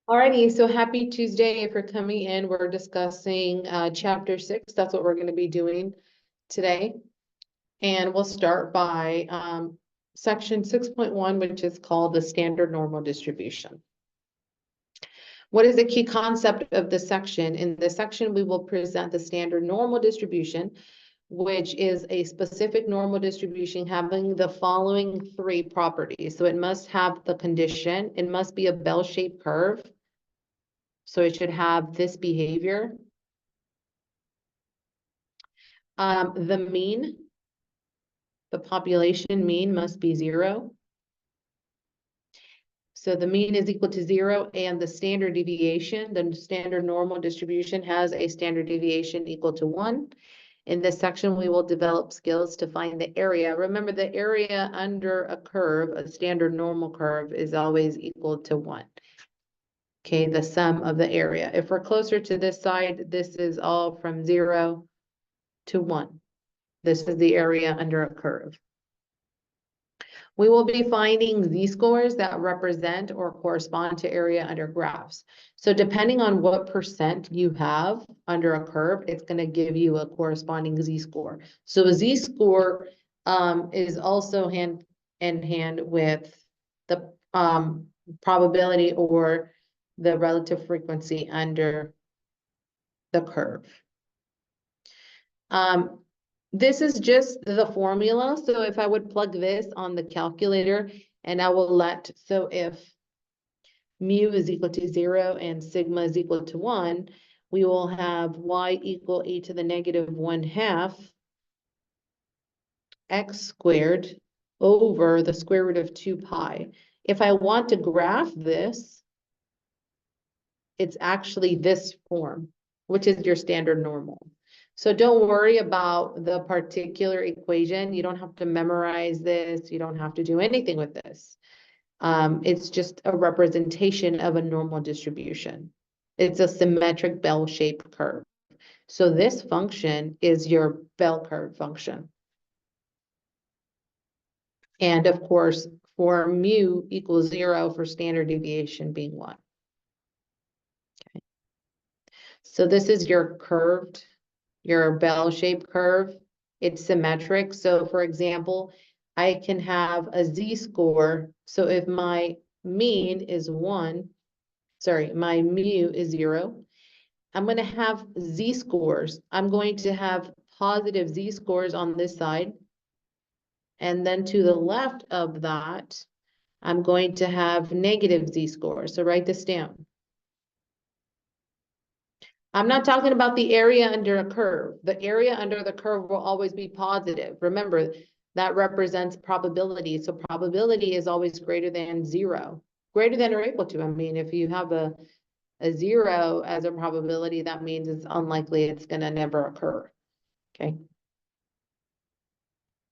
Alrighty, so happy Tuesday for coming in. We're discussing chapter 6. That's what we're going to be doing today. And we'll start by section 6.1, which is called the standard normal distribution. What is the key concept of this section? In this section, we will present the standard normal distribution, which is a specific normal distribution having the following three properties. So it must have the condition, it must be a bell-shaped curve. So it should have this behavior. The mean, the population mean must be 0. So the mean is equal to 0, and the standard deviation, the standard normal distribution, has a standard deviation equal to 1. In this section, we will develop skills to find the area. Remember, the area under a curve, a standard normal curve, is always equal to 1. Okay, the sum of the area. If we're closer to this side, this is all from 0 to 1. This is the area under a curve. We will be finding z-scores that represent or correspond to area under graphs. So depending on what percent you have under a curve, it's going to give you a corresponding z-score. So a z-score is also hand in hand with the probability or the relative frequency under the curve. This is just the formula. So if I would plug this on the calculator and I will so if mu is equal to 0 and sigma is equal to 1, we will have y equal e to the negative 1/2 x squared over the square root of 2 pi. If I want to graph this, it's actually this form, which is your standard normal. So don't worry about the particular equation. You don't have to memorize this. You don't have to do anything with this. It's just a representation of a normal distribution. It's a symmetric bell-shaped curve. So this function is your bell curve function. And of course, for mu equals 0 for standard deviation being 1. Okay. So this is your curved, your bell-shaped curve. It's symmetric. So for example, I can have a z-score. So if my mean is 1, sorry, my mu is 0, I'm going to have z-scores. I'm going to have positive z-scores on this side. And then to the left of that, I'm going to have negative z-scores. So write this down. I'm not talking about the area under a curve. The area under the curve will always be positive. Remember, that represents probability. So probability is always greater than 0, greater than or equal to. I mean, if you have a 0 as a probability, that means it's unlikely it's going to never occur. Okay.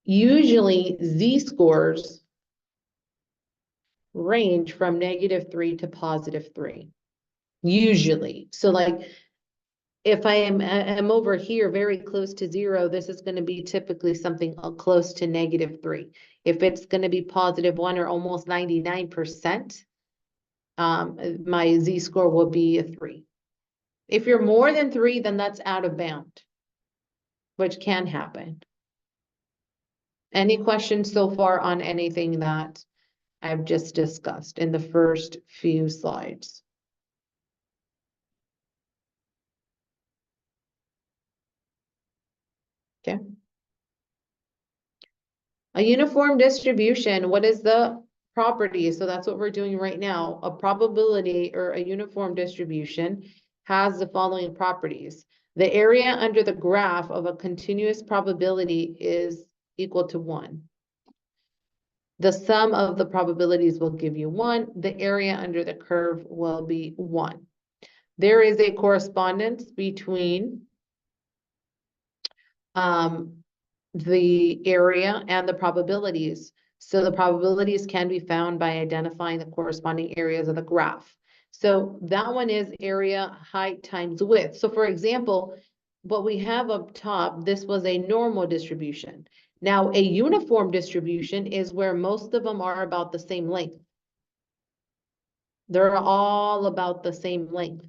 Usually z-scores range from -3 to +3. Usually. So like, if I am over here very close to 0, this is going to be typically something close to -3. If it's going to be +1 or almost 99%, my z-score will be a 3. If you're more than 3, then that's out of bound, which can happen. Any questions so far on anything that I've just discussed in the first few slides? Okay. A uniform distribution, what is the property? So that's what we're doing right now. A probability or a uniform distribution has the following properties. The area under the graph of a continuous probability is equal to 1. The sum of the probabilities will give you 1. The area under the curve will be 1. There is a correspondence between the area and the probabilities. So the probabilities can be found by identifying the corresponding areas of the graph. So that one is area height times width. So for example, what we have up top, this was a normal distribution. Now a uniform distribution is where most of them are about the same length. They're all about the same length.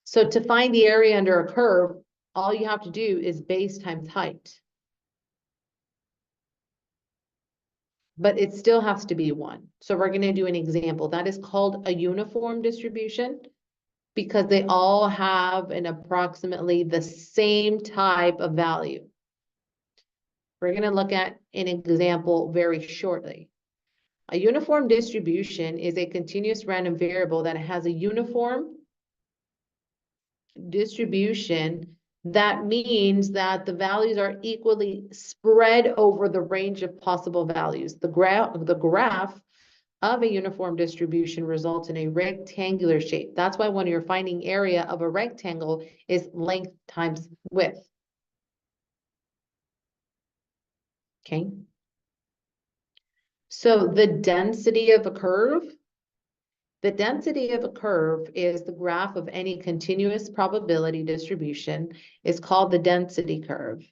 So to find the area under a curve, all you have to do is base times height. But it still has to be 1. So we're going to do an example. That is called a uniform distribution because they all have an approximately the same type of value. We're going to look at an example very shortly. A uniform distribution is a continuous random variable that has a uniform distribution. That means that the values are equally spread over the range of possible values. The graph of a uniform distribution results in a rectangular shape. That's why when you're finding area of a rectangle is length times width. Okay. So the density of a curve, the density of a curve is the graph of any continuous probability distribution is called the density curve.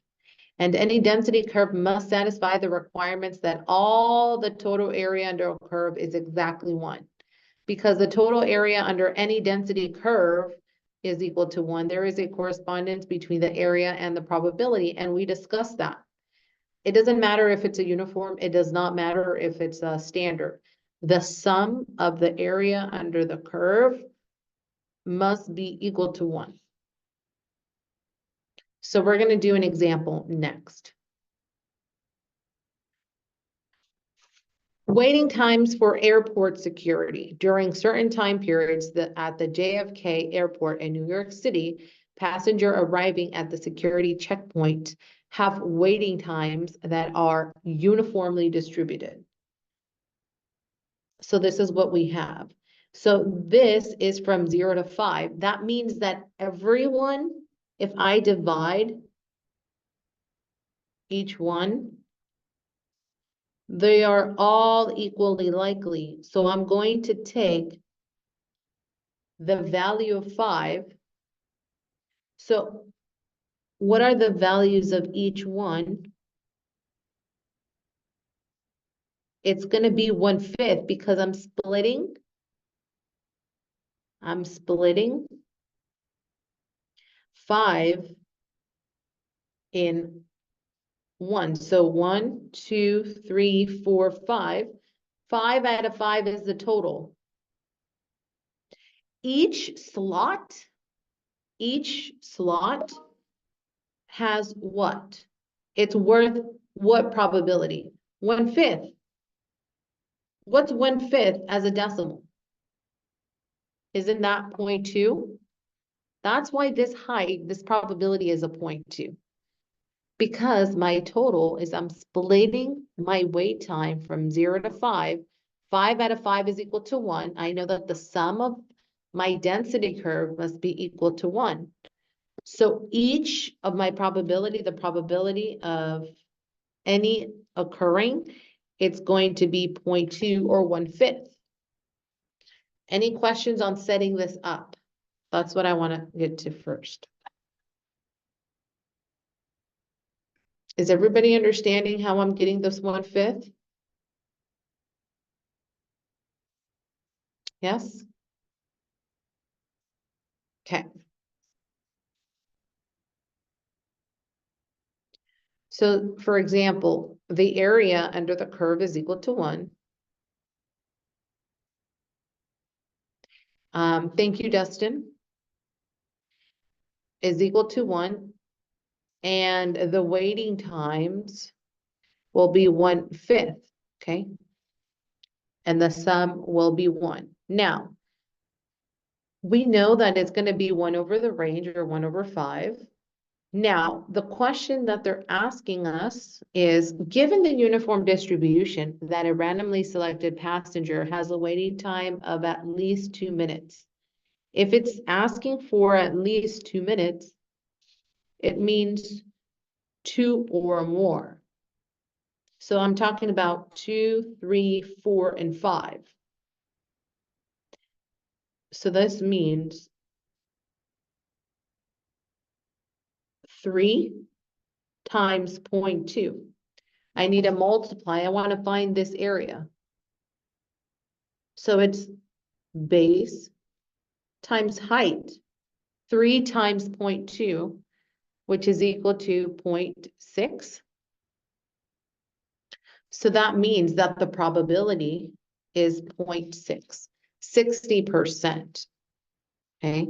And any density curve must satisfy the requirements that all the total area under a curve is exactly 1. Because the total area under any density curve is equal to 1, there is a correspondence between the area and the probability, and we discussed that. It doesn't matter if it's a uniform, it does not matter if it's a standard. The sum of the area under the curve must be equal to 1. So we're going to do an example next. Waiting times for airport security. During certain time periods at the JFK airport in New York City, passenger arriving at the security checkpoint have waiting times that are uniformly distributed. So this is what we have. So this is from 0 to 5. That means that everyone, if I divide each one, they are all equally likely. So I'm going to take the value of 5. So what are the values of each one? It's going to be 1/5 because I'm splitting 5 in 1. So 1, 2, 3, 4, 5. 5 out of 5 is the total. Each slot has what? It's worth what probability? 1/5. What's 1/5 as a decimal? Isn't that 0.2? That's why this height, this probability is a 0.2. Because my total is I'm splitting my wait time from 0 to 5. 5 out of 5 is equal to 1. I know that the sum of my density curve must be equal to 1. So each of my probability, the probability of any occurring, it's going to be 0.2 or 1/5. Any questions on setting this up? That's what I want to get to first. Is everybody understanding how I'm getting this 1/5? Yes? Okay. So for example, the area under the curve is equal to 1. Thank you, Dustin. Is equal to 1. And the waiting times will be 1/5, okay? And the sum will be 1. Now, we know that it's going to be 1 over the range or 1 over 5. Now, the question that they're asking us is, given the uniform distribution that a randomly selected passenger has a waiting time of at least 2 minutes. If it's asking for at least 2 minutes, it means 2 or more. So I'm talking about 2, 3, 4, and 5. So this means 3 times 0.2. I need to multiply. I want to find this area. So it's base times height, 3 times 0.2, which is equal to 0.6. So that means that the probability is 0.6, 60%. Okay.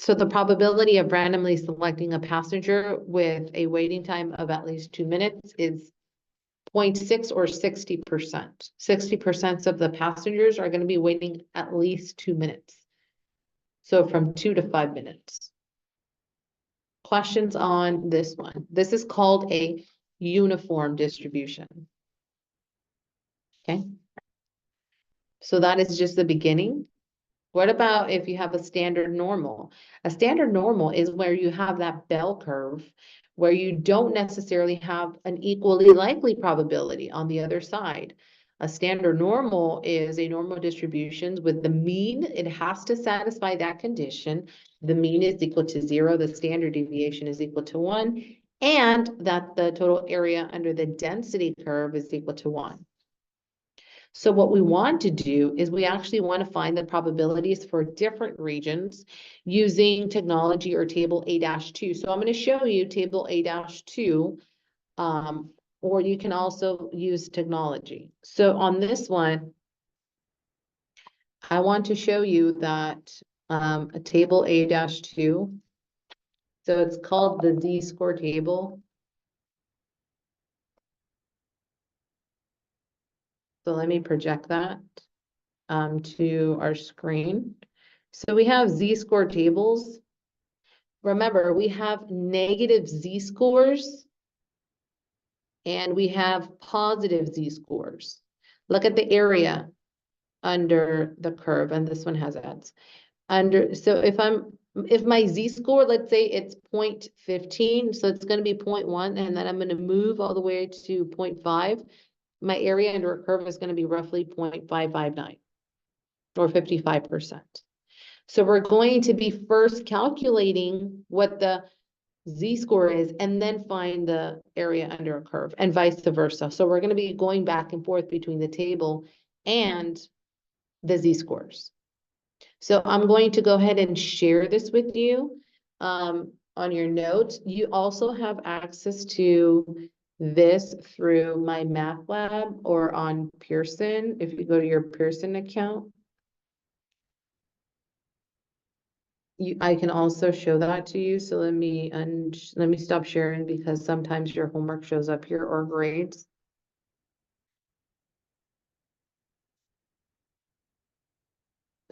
So the probability of randomly selecting a passenger with a waiting time of at least 2 minutes is 0.6 or 60%. 60% of the passengers are going to be waiting at least 2 minutes. So from 2 to 5 minutes. Questions on this one? This is called a uniform distribution. Okay. So that is just the beginning. What about if you have a standard normal? A standard normal is where you have that bell curve where you don't necessarily have an equally likely probability on the other side. A standard normal is a normal distribution with the mean. It has to satisfy that condition. The mean is equal to 0. The standard deviation is equal to 1. And that the total area under the density curve is equal to 1. So what we want to do is we actually want to find the probabilities for different regions using technology or table A-2. So I'm going to show you table A-2, or you can also use technology. So on this one, I want to show you that a table A-2. So it's called the Z-score table. So let me project that to our screen. So we have Z-score tables. Remember, we have negative Z-scores and we have positive Z-scores. Look at the area under the curve, and this one has ads. So if my Z-score, let's say it's 0.15, so it's going to be 0.1, and then I'm going to move all the way to 0.5. My area under a curve is going to be roughly 0.559 or 55%. So we're going to be first calculating what the Z-score is and then find the area under a curve and vice versa. So we're going to be going back and forth between the table and the Z-scores. So I'm going to go ahead and share this with you on your notes. You also have access to this through my math lab or on Pearson. If you go to your Pearson account, I can also show that to you. So let me stop sharing because sometimes your homework shows up here or grades.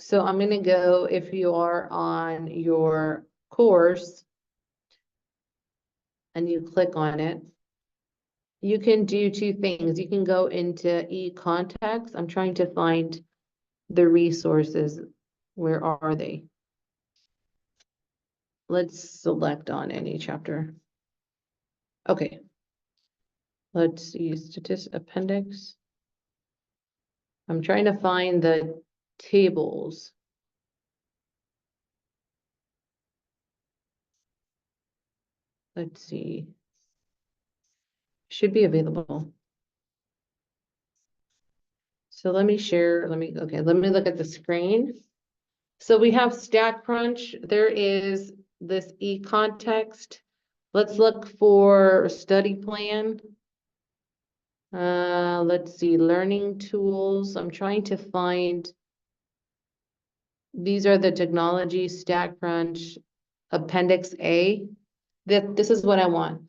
So I'm going to go, if you are on your course and you click on it, you can do two things. You can go into e-context. I'm trying to find the resources. Where are they? Let's select on any chapter. Okay. Let's see, appendix. I'm trying to find the tables. Let's see. Should be available. So let me share, let me look at the screen. So we have StatCrunch. There is this e-context. Let's look for study plan. Let's see, learning tools. I'm trying to find, these are the technology, StatCrunch, Appendix A. This is what I want.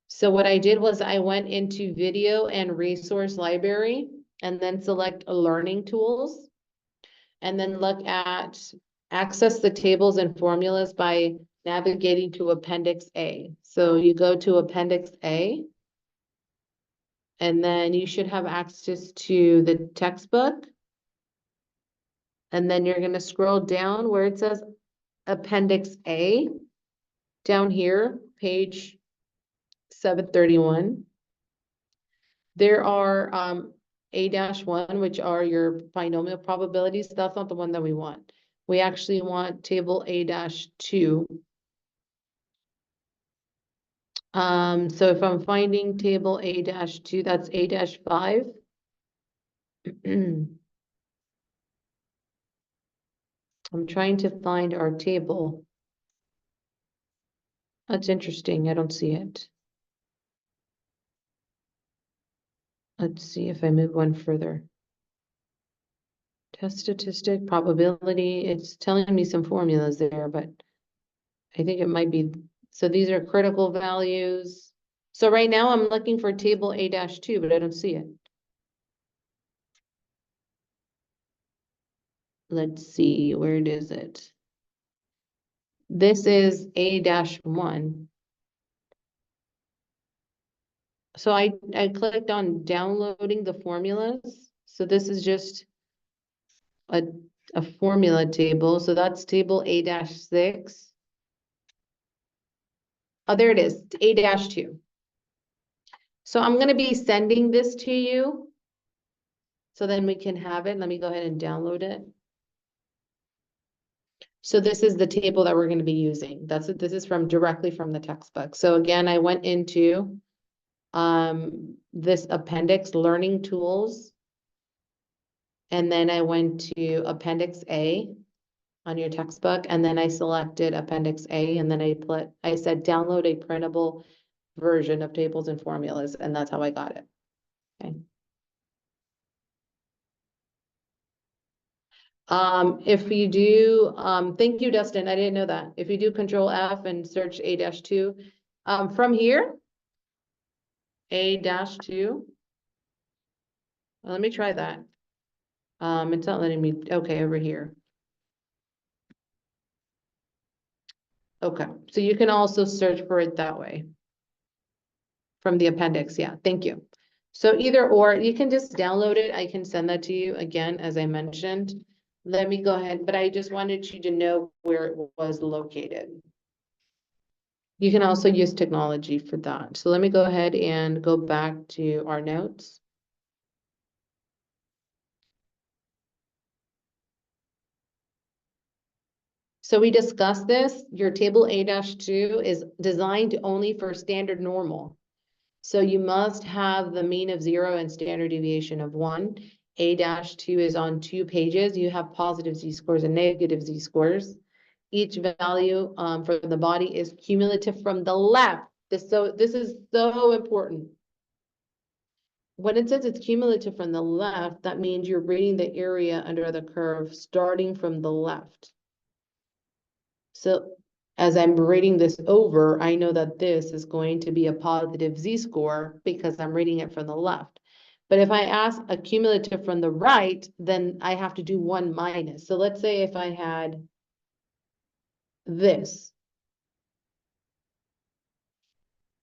So what I did was I went into video and resource library and then select learning tools. And then look at access the tables and formulas by navigating to Appendix A. So you go to Appendix A. And then you should have access to the textbook. And then you're going to scroll down where it says Appendix A. Down here, page 731. There are A-1, which are your binomial probabilities. That's not the one that we want. We actually want table A-2. So if I'm finding table A-2, that's A-5. I'm trying to find our table. That's interesting. I don't see it. Let's see if I move one further. Test statistic, probability, it's telling me some formulas there, but I think it might be, so these are critical values. So right now I'm looking for table A-2, but I don't see it. Let's see, where is it? This is A-1. So I clicked on downloading the formulas. So this is just a formula table. So that's table A-6. Oh, there it is, A-2. So I'm gonna be sending this to you. So then we can have it. Let me go ahead and download it. So this is the table that we're going to be using. This is directly from the textbook. So again, I went into this appendix, learning tools. And then I went to appendix A on your textbook, and then I selected appendix A, and then I said download a printable version of tables and formulas, and that's how I got it. Okay. If you do, thank you, Dustin. I didn't know that. If you do Control F and search A-2, from here, A-2. Let me try that. It's not letting me, okay, over here. Okay, so you can also search for it that way. From the appendix, yeah, thank you. So either or, you can just download it. I can send that to you again, as I mentioned. Let me go ahead, but I just wanted you to know where it was located. You can also use technology for that. So let me go ahead and go back to our notes. So we discussed this. Your table A-2 is designed only for standard normal. So you must have the mean of 0 and standard deviation of 1. A-2 is on 2 pages. You have positive z-scores and negative z-scores. Each value for the body is cumulative from the left. This is so important. When it says it's cumulative from the left, that means you're reading the area under the curve starting from the left. So as I'm reading this over, I know that this is going to be a positive z-score because I'm reading it from the left. But if I ask a cumulative from the right, then I have to do 1 minus. So let's say if I had this.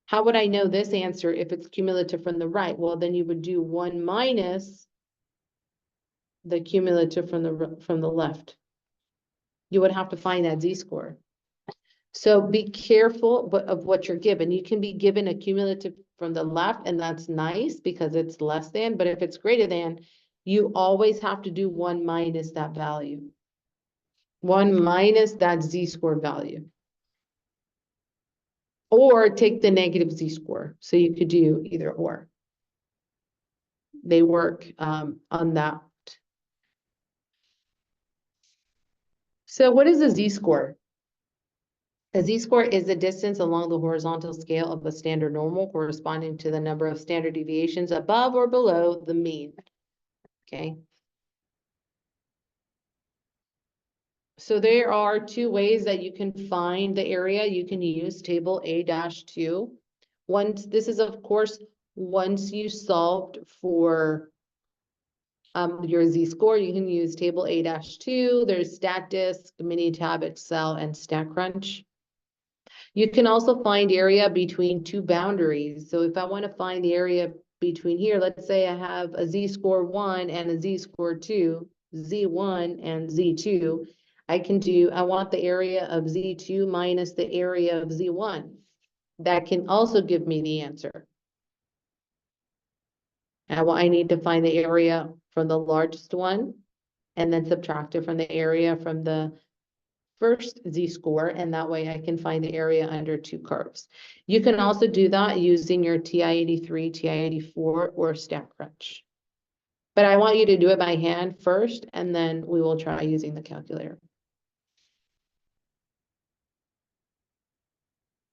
How would I know this answer if it's cumulative from the right? Well, then you would do 1 minus the cumulative from the left. You would have to find that z-score. So be careful of what you're given. You can be given a cumulative from the left, and that's nice because it's less than, but if it's greater than, you always have to do 1 minus that value. 1 minus that z-score value. Or take the negative z-score. So you could do either or. They work on that. So what is a z-score? A z-score is the distance along the horizontal scale of a standard normal corresponding to the number of standard deviations above or below the mean. Okay. So there are 2 ways that you can find the area. You can use table A-2. This is, of course, once you solved for your z-score, you can use table A-2. There's StatDisk, Minitab, Excel, and StatCrunch. You can also find area between 2 boundaries. So if I want to find the area between here, let's say I have a z-score 1 and a z-score 2, z1 and z2, I want the area of z2 minus the area of z1. That can also give me the answer. I need to find the area from the largest one and then subtract it from the area from the first z-score, and that way I can find the area under 2 curves. You can also do that using your TI-83, TI-84, or StatCrunch. But I want you to do it by hand first, and then we will try using the calculator.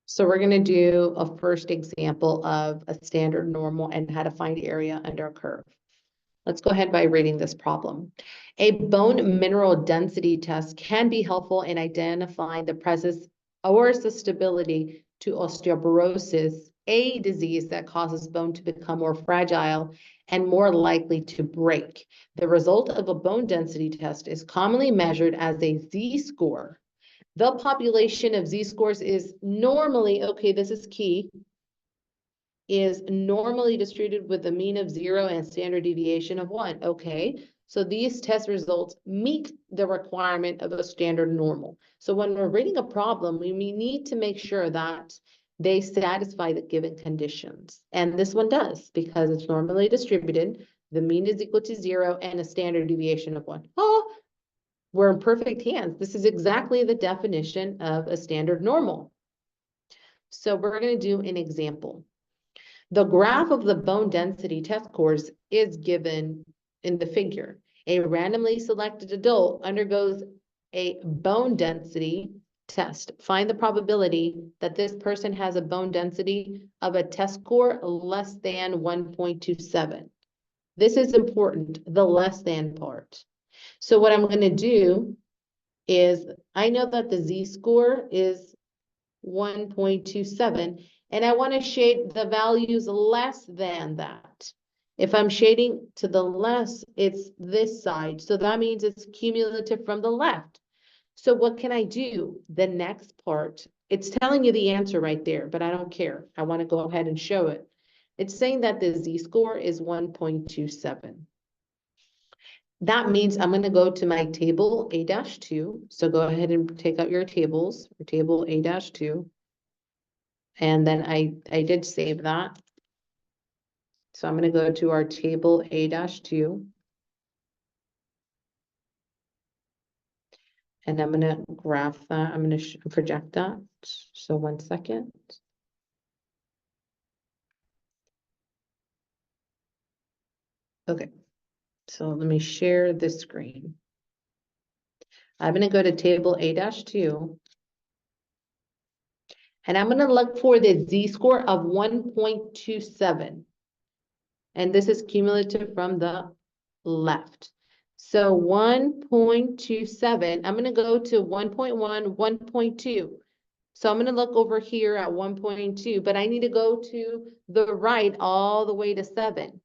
So we're going to do a first example of a standard normal and how to find area under a curve. Let's go ahead by reading this problem. A bone mineral density test can be helpful in identifying the presence or susceptibility to osteoporosis, a disease that causes bone to become more fragile and more likely to break. The result of a bone density test is commonly measured as a Z-score. The population of Z-scores is normally, okay, this is key, is normally distributed with a mean of 0 and standard deviation of 1. Okay, so these test results meet the requirement of a standard normal. So when we're reading a problem, we need to make sure that they satisfy the given conditions. And this one does, because it's normally distributed, the mean is equal to 0 and a standard deviation of 1. Oh, we're in perfect hands. This is exactly the definition of a standard normal. So we're going to do an example. The graph of the bone density test scores is given in the figure. A randomly selected adult undergoes a bone density test. Find the probability that this person has a bone density of a test score less than 1.27. This is important, the less than part. So what I'm going to do is, I know that the Z-score is 1.27, and I want to shade the values less than that. If I'm shading to the less, it's this side. So that means it's cumulative from the left. So what can I do? The next part, it's telling you the answer right there, but I don't care. I want to go ahead and show it. It's saying that the Z-score is 1.27. That means I'm going to go to my table A-2. So go ahead and take out your tables, or table A-2. And then I did save that. So I'm going to go to our table A-2. And I'm going to graph that. I'm going to project that. So 1 second. Okay. So let me share this screen. I'm going to go to table A-2. And I'm going to look for the Z-score of 1.27. And this is cumulative from the left. So 1.27, I'm going to go to 1.1, 1.2. So I'm going to look over here at 1.2, but I need to go to the right all the way to 7.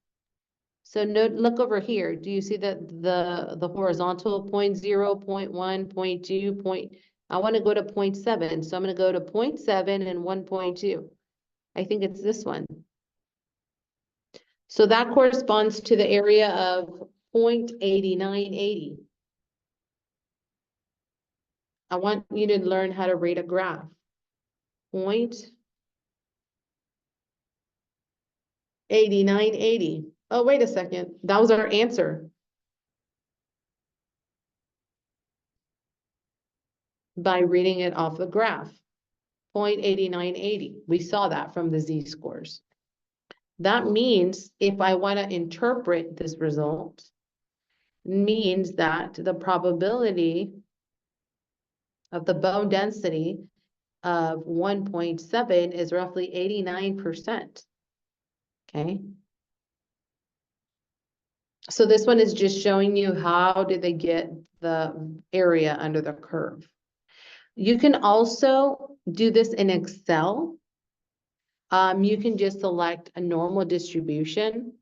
So look over here. Do you see that the horizontal 0.0, 0.1, 0.2, I want to go to 0.7. So I'm going to go to 0.7 and 1.2. I think it's this one. So that corresponds to the area of 0.8980. I want you to learn how to read a graph. 0.8980. Oh, wait a second. That was our answer. By reading it off the graph. 0.8980. We saw that from the Z-scores. That means if I want to interpret this result, means that the probability of the bone density of 1.7 is roughly 89%. Okay. So this one is just showing you how did they get the area under the curve. You can also do this in Excel. You can just select a normal distribution.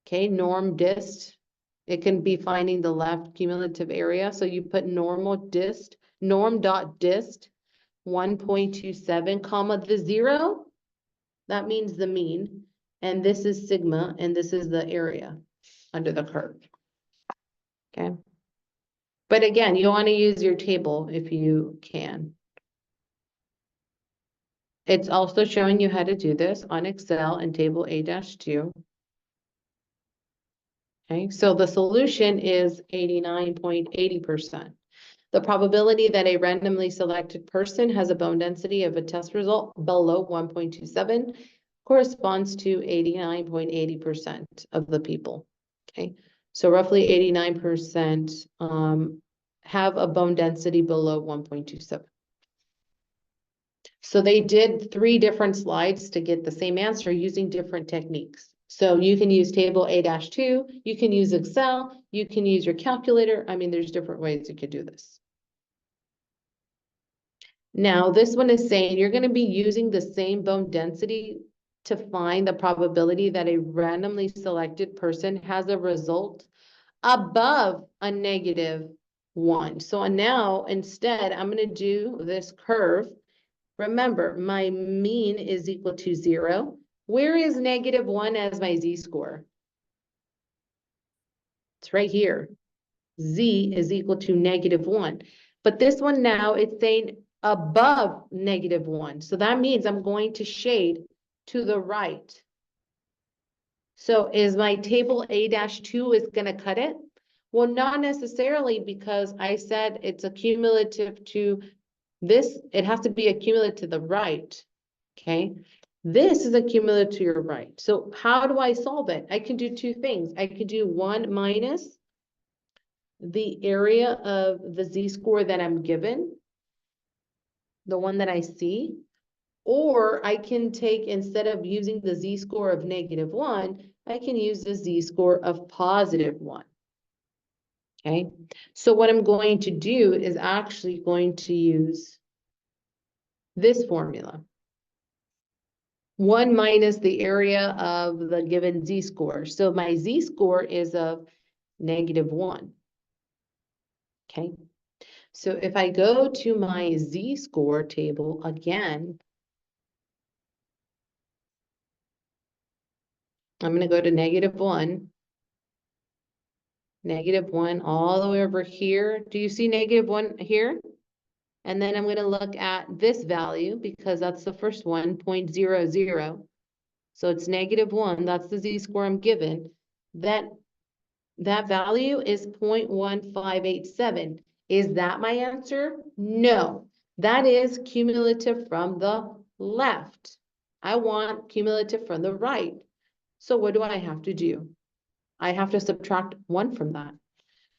Okay, norm dist. It can be finding the left cumulative area. So you put normal dist, norm.dist 1.27 comma the 0. That means the mean. And this is sigma, and this is the area under the curve. Okay. But again, you want to use your table if you can. It's also showing you how to do this on Excel and table A-2. Okay, so the solution is 89.80%. The probability that a randomly selected person has a bone density of a test result below 1.27 corresponds to 89.80% of the people. Okay, so roughly 89% have a bone density below 1.27. So they did 3 different slides to get the same answer using different techniques. So you can use table A-2, you can use Excel, you can use your calculator. I mean, there's different ways you could do this. Now, this one is saying you're going to be using the same bone density to find the probability that a randomly selected person has a result above a -1. So now, instead, I'm going to do this curve. Remember, my mean is equal to 0. Where is -1 as my z-score? It's right here. Z is equal to -1. But this one now, it's saying above -1. So that means I'm going to shade to the right. So is my table A-2 is going to cut it? Well, not necessarily, because I said it's a cumulative to this. It has to be a cumulative to the right. Okay. This is a cumulative to your right. So how do I solve it? I can do 2 things. I could do 1 minus the area of the z-score that I'm given, the one that I see, or I can take, instead of using the z-score of -1, I can use the z-score of +1. Okay, so what I'm going to do is actually going to use this formula. 1 minus the area of the given z-score. So my z-score is of -1. Okay, so if I go to my z-score table again, I'm going to go to -1, -1 all the way over here. Do you see -1 here? And then I'm going to look at this value because that's the first one, 0.00. So it's -1. That's the z-score I'm given. That value is 0.1587. Is that my answer? No, that is cumulative from the left. I want cumulative from the right. So what do I have to do? I have to subtract 1 from that.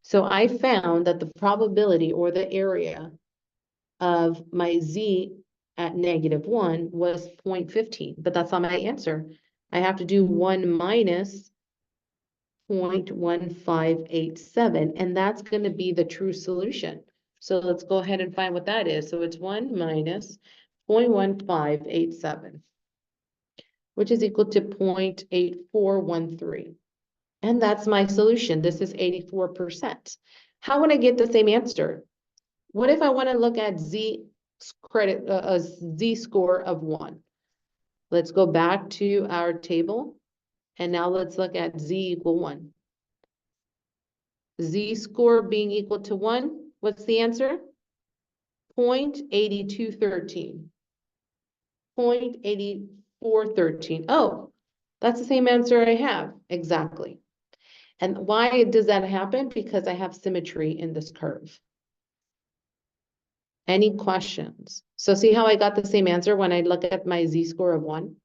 So I found that the probability, or the area, of my z at -1 was 0.15, but that's not my answer. I have to do 1 minus 0.1587, and that's going to be the true solution. So let's go ahead and find what that is. So it's 1 minus 0.1587, which is equal to 0.8413. And that's my solution. This is 84%. How would I get the same answer? What if I want to look at a z-score of 1? Let's go back to our table, and now let's look at z equal 1. Z-score being equal to 1, what's the answer? 0.8213. 0.8413. Oh, that's the same answer I have. Exactly. And why does that happen? Because I have symmetry in this curve. Any questions? So see how I got the same answer when I look at my z-score of 1?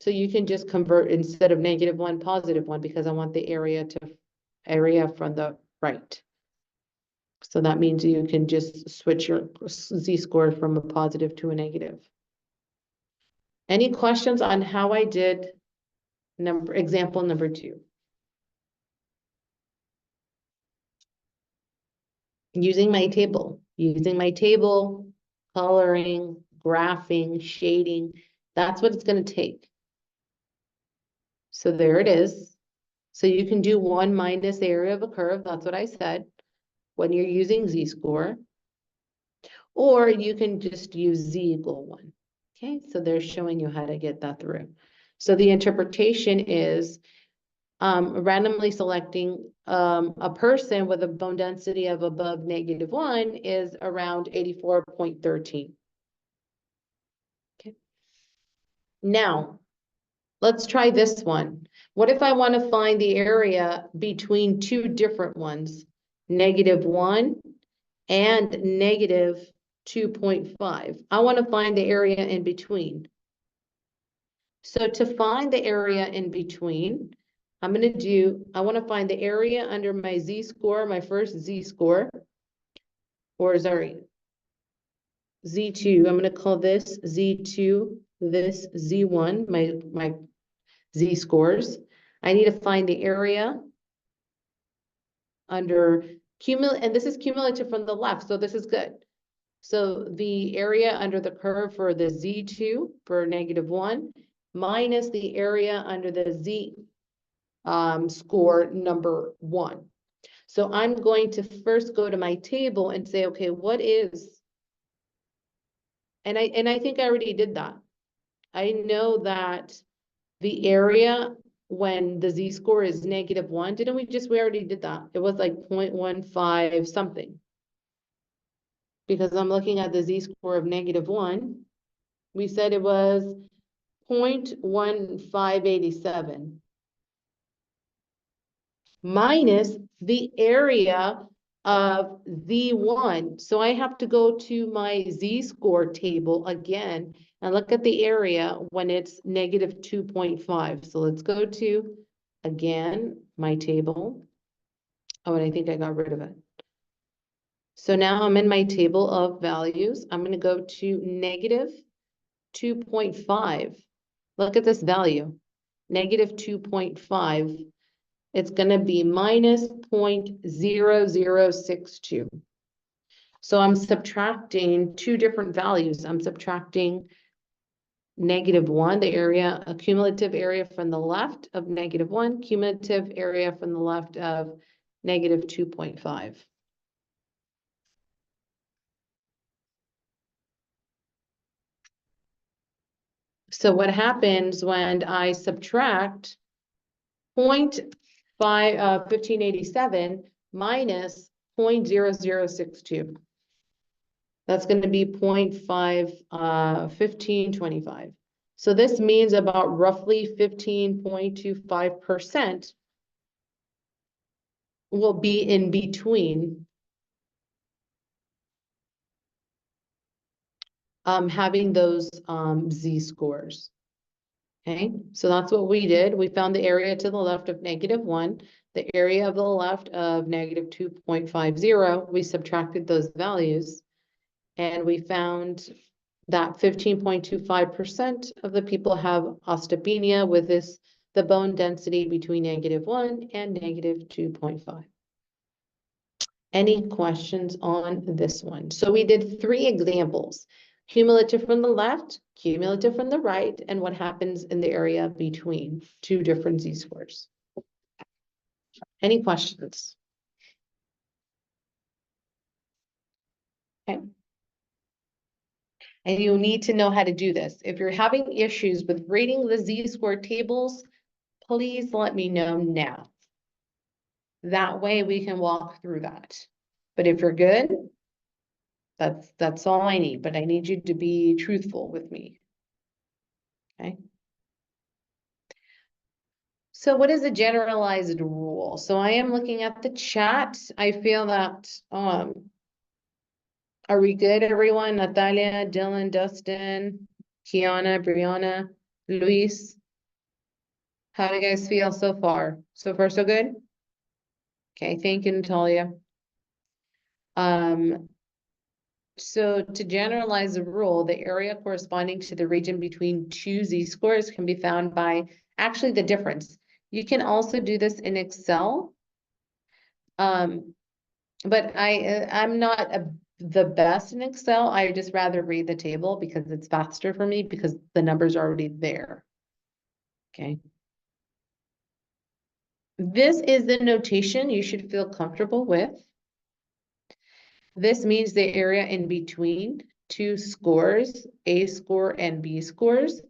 So you can just convert, instead of -1, +1, because I want the area from the right. So that means you can just switch your z-score from a positive to a negative. Any questions on how I did example number 2? Using my table, coloring, graphing, shading, that's what it's going to take. So there it is. So you can do 1 minus area of a curve. That's what I said when you're using z-score. Or you can just use z equal 1. Okay, so they're showing you how to get that through. So the interpretation is randomly selecting a person with a bone density of above -1 is around 84.13. Okay. Now, let's try this one. What if I want to find the area between 2 different ones, -1 and -2.5? I want to find the area in between. So to find the area in between, I want to find the area under my z-score, my first z-score, or sorry, Z2, I'm gonna call this Z2, this Z1, my Z-scores. I need to find the area under and this is cumulative from the left, so this is good. So the area under the curve for the Z2 for -1 minus the area under the Z score number 1. So I'm going to first go to my table and say, okay, what is, and I think I already did that. I know that the area when the Z-score is -1, didn't we already did that. It was like 0.15 something. Because I'm looking at the Z-score of -1. We said it was 0.1587 minus the area of Z1. So I have to go to my Z-score table again and look at the area when it's -2.5. So let's go to, again, my table. Oh, and I think I got rid of it. So now I'm in my table of values. I'm going to go to -2.5. Look at this value, -2.5. It's going to be minus 0.0062. So I'm subtracting two different values. I'm subtracting -1, the area, a cumulative area from the left of -1, cumulative area from the left of -2.5. So what happens when I subtract 1587 minus 0.0062? That's going to be 1525. So this means about roughly 15.25% will be in between having those Z-scores. Okay, so that's what we did. We found the area to the left of -1, the area of the left of -2.50. We subtracted those values and we found that 15.25% of the people have osteopenia with the bone density between -1 and -2.5. Any questions on this one? So we did 3 examples: cumulative from the left, cumulative from the right, and what happens in the area between two different Z-scores. Any questions? Okay. And you need to know how to do this. If you're having issues with reading the Z-score tables, please let me know now. That way we can walk through that. But if you're good, that's all I need, but I need you to be truthful with me. Okay. So what is a generalized rule? So I am looking at the chat. I feel that, are we good, everyone? Natalia, Dylan, Dustin, Kiana, Brianna, Luis. How do you guys feel so far? So far, so good? Okay, thank you, Natalia. So to generalize the rule, the area corresponding to the region between two Z-scores can be found by actually the difference. You can also do this in Excel. But I'm not the best in Excel. I just rather read the table because it's faster for me because the numbers are already there. Okay. This is the notation you should feel comfortable with. This means the area in between two scores, A score and B scores.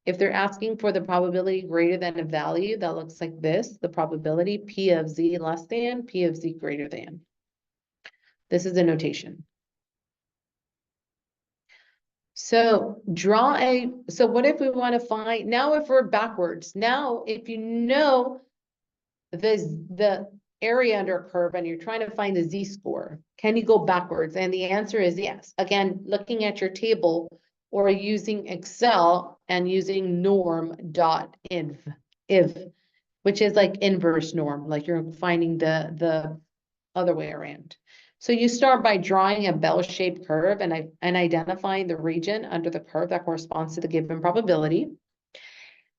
If they're asking for the probability greater than a value, that looks like this, the probability P of Z less than, P of Z greater than. This is the notation. So so what if we want to find, now if we're backwards, now if you know the area under a curve and you're trying to find the Z-score, can you go backwards? And the answer is yes. Again, looking at your table or using Excel and using norm.inv, which is like inverse norm, like you're finding the other way around. So you start by drawing a bell-shaped curve and identifying the region under the curve that corresponds to the given probability.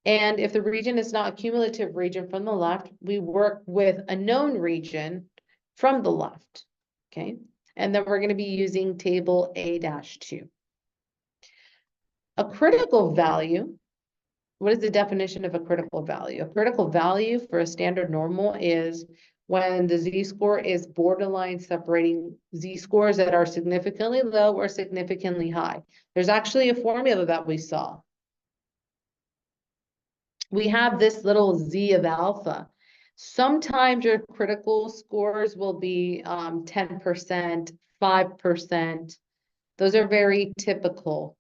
And if the region is not a cumulative region from the left, we work with a known region from the left, okay? And then we're going to be using table A-2. A critical value, what is the definition of a critical value? A critical value for a standard normal is when the z-score is borderline separating z-scores that are significantly low or significantly high. There's actually a formula that we saw. We have this little z of alpha. Sometimes your critical scores will be 10%, 5%. Those are very typical.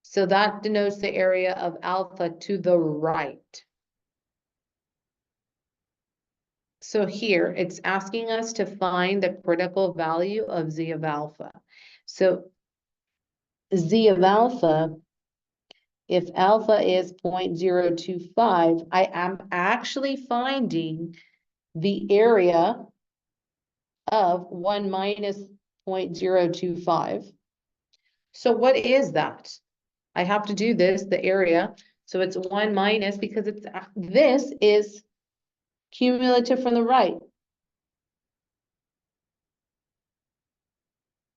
So that denotes the area of alpha to the right. So here it's asking us to find the critical value of z of alpha. So z of alpha, if alpha is 0.025, I am actually finding the area of 1 minus 0.025. So what is that? I have to do this, the area. So it's 1 minus, because this is cumulative from the right.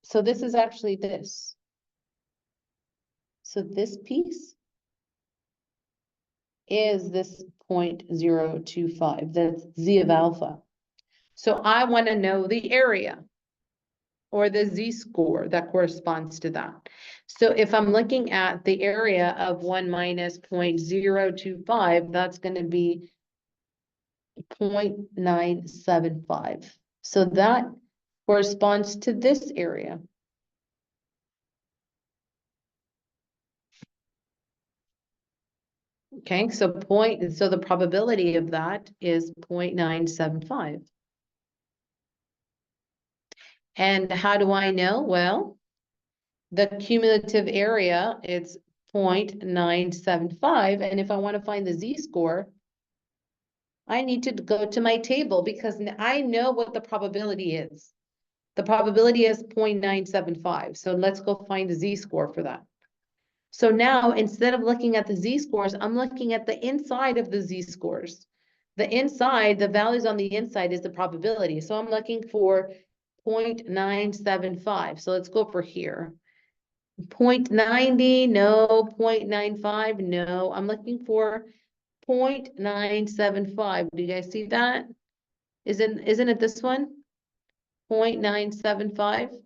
So this is actually this. So this piece is this 0.025, that's z of alpha. So I want to know the area or the z-score that corresponds to that. So if I'm looking at the area of 1 minus 0.025, that's going to be 0.975. So that corresponds to this area. Okay, so the probability of that is 0.975. And how do I know? Well, the cumulative area is 0.975. And if I want to find the z-score, I need to go to my table because I know what the probability is. The probability is 0.975. So let's go find the z-score for that. So now, instead of looking at the z-scores, I'm looking at the inside of the z-scores. The inside, the values on the inside is the probability. So I'm looking for 0.975. So let's go for here. 0.90, no. 0.95, no. I'm looking for 0.975. Do you guys see that? Isn't it this one? 0.975.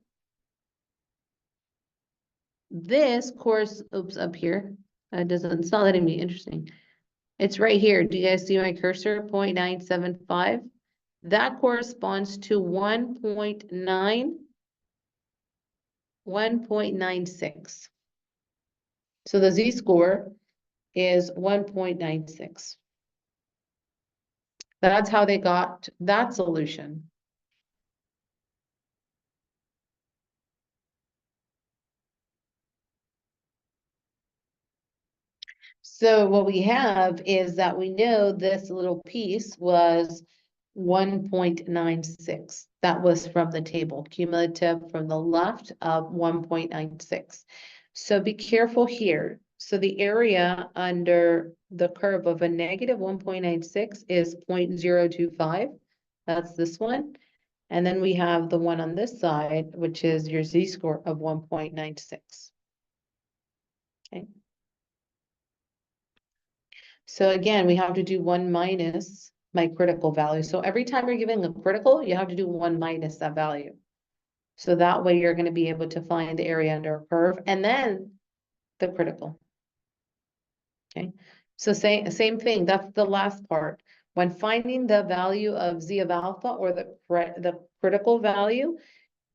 This course, oops, up here. It's not letting me, interesting. It's right here. Do you guys see my cursor? 0.975. That corresponds to 1.96. So the z-score is 1.96. That's how they got that solution. So what we have is that we know this little piece was 1.96. That was from the table, cumulative from the left of 1.96. So be careful here. So the area under the curve of a negative 1.96 is 0.025. That's this one. And then we have the one on this side, which is your z-score of 1.96. Okay. So again, we have to do 1 minus my critical value. So every time you're giving a critical, you have to do 1 minus that value. So that way you're going to be able to find the area under a curve and then the critical. Okay, so same thing, that's the last part. When finding the value of z of alpha or the critical value,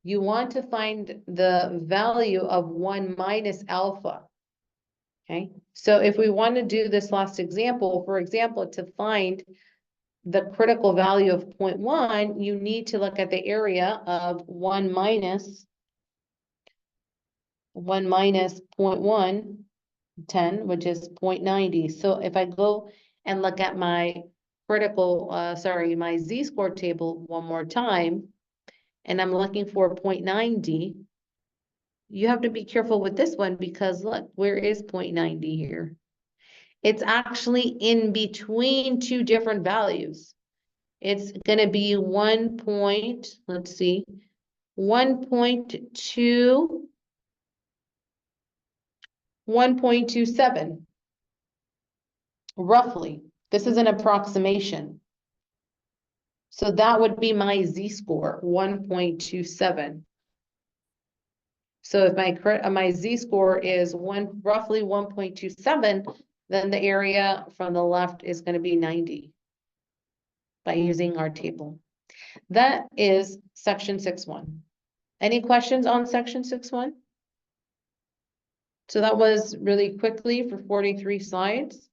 you want to find the value of 1 minus alpha. Okay, so if we want to do this last example, for example, to find the critical value of 0.1, you need to look at the area of 1 minus 0.1, 10, which is 0.90. So if I go and look at my critical, my z-score table one more time, and I'm looking for 0.9D, you have to be careful with this one because look, where is 0.9D here? It's actually in between two different values. It's gonna be 1.27, roughly. This is an approximation. So that would be my z-score, 1.27. So if my z-score is roughly 1.27, then the area from the left is going to be 90 by using our table. That is section 6.1. Any questions on section 6.1? So that was really quickly for 43 slides.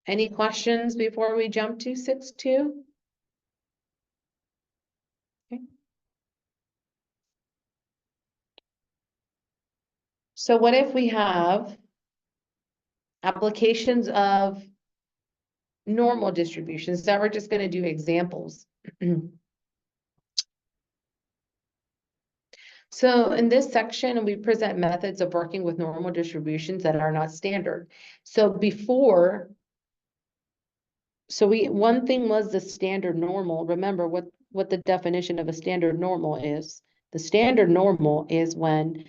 Any questions before we jump to 6.2? Okay. So what if we have applications of normal distributions that we're just going to do examples? So in this section, we present methods of working with normal distributions that are not standard. So one thing was the standard normal. Remember what the definition of a standard normal is. The standard normal is when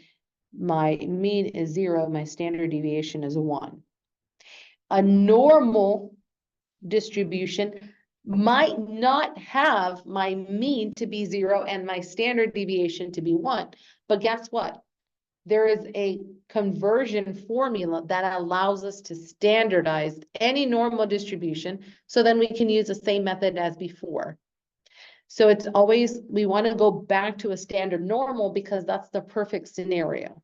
my mean is 0, my standard deviation is 1. A normal distribution might not have my mean to be 0 and my standard deviation to be 1. But guess what? There is a conversion formula that allows us to standardize any normal distribution, so then we can use the same method as before. So it's always, we want to go back to a standard normal because that's the perfect scenario.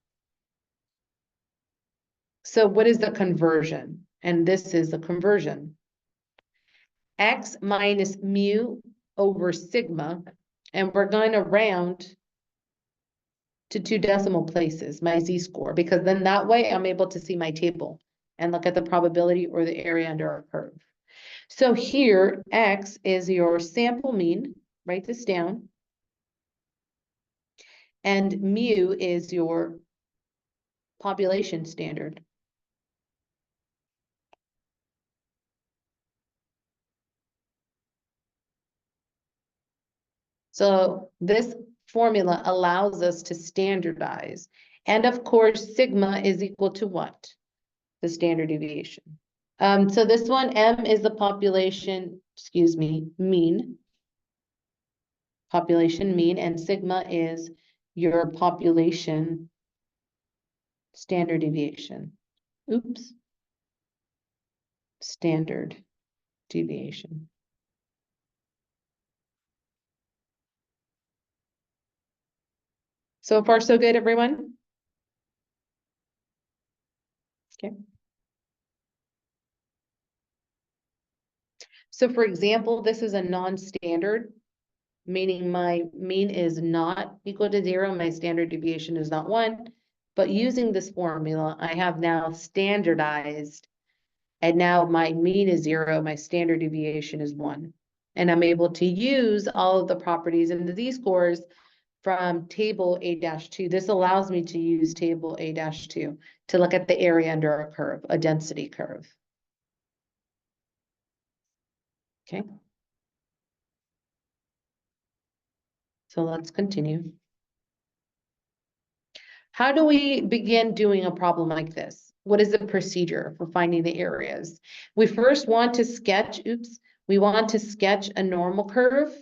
So what is the conversion? And this is the conversion. X minus mu over sigma, and we're going to round to 2 decimal places, my z-score, because then that way I'm able to see my table and look at the probability or the area under our curve. So here, X is your sample mean, write this down, and mu is your population standard. So this formula allows us to standardize. And of course, sigma is equal to what? The standard deviation. So this one, M is the population, mean. Population mean, and sigma is your population standard deviation. Oops. Standard deviation. So far, so good, everyone? Okay. So for example, this is a non-standard, meaning my mean is not equal to 0, my standard deviation is not 1. But using this formula, I have now standardized, and now my mean is 0, my standard deviation is 1. And I'm able to use all of the properties in the z-scores from table A-2. This allows me to use table A-2 to look at the area under a curve, a density curve. Okay. So let's continue. How do we begin doing a problem like this? What is the procedure for finding the areas? We first want to sketch, we want to sketch a normal curve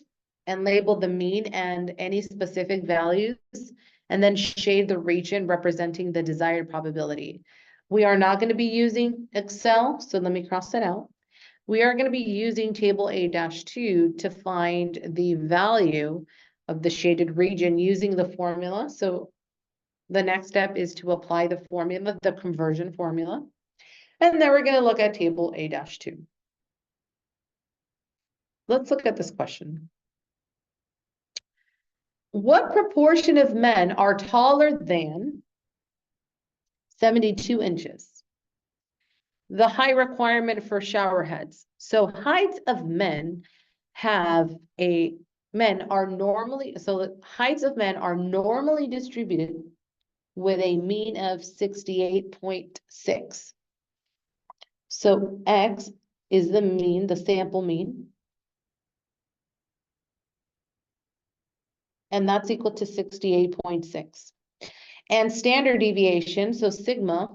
and label the mean and any specific values, and then shade the region representing the desired probability. We are not going to be using Excel, so let me cross that out. We are going to be using table A-2 to find the value of the shaded region using the formula. So the next step is to apply the formula, the conversion formula. And then we're going to look at table A-2. Let's look at this question. What proportion of men are taller than 72 inches? The height requirement for shower heads. So heights of men have a men are normally, so the heights of men are normally distributed with a mean of 68.6. So X is the mean, the sample mean. And that's equal to 68.6. And standard deviation, so sigma,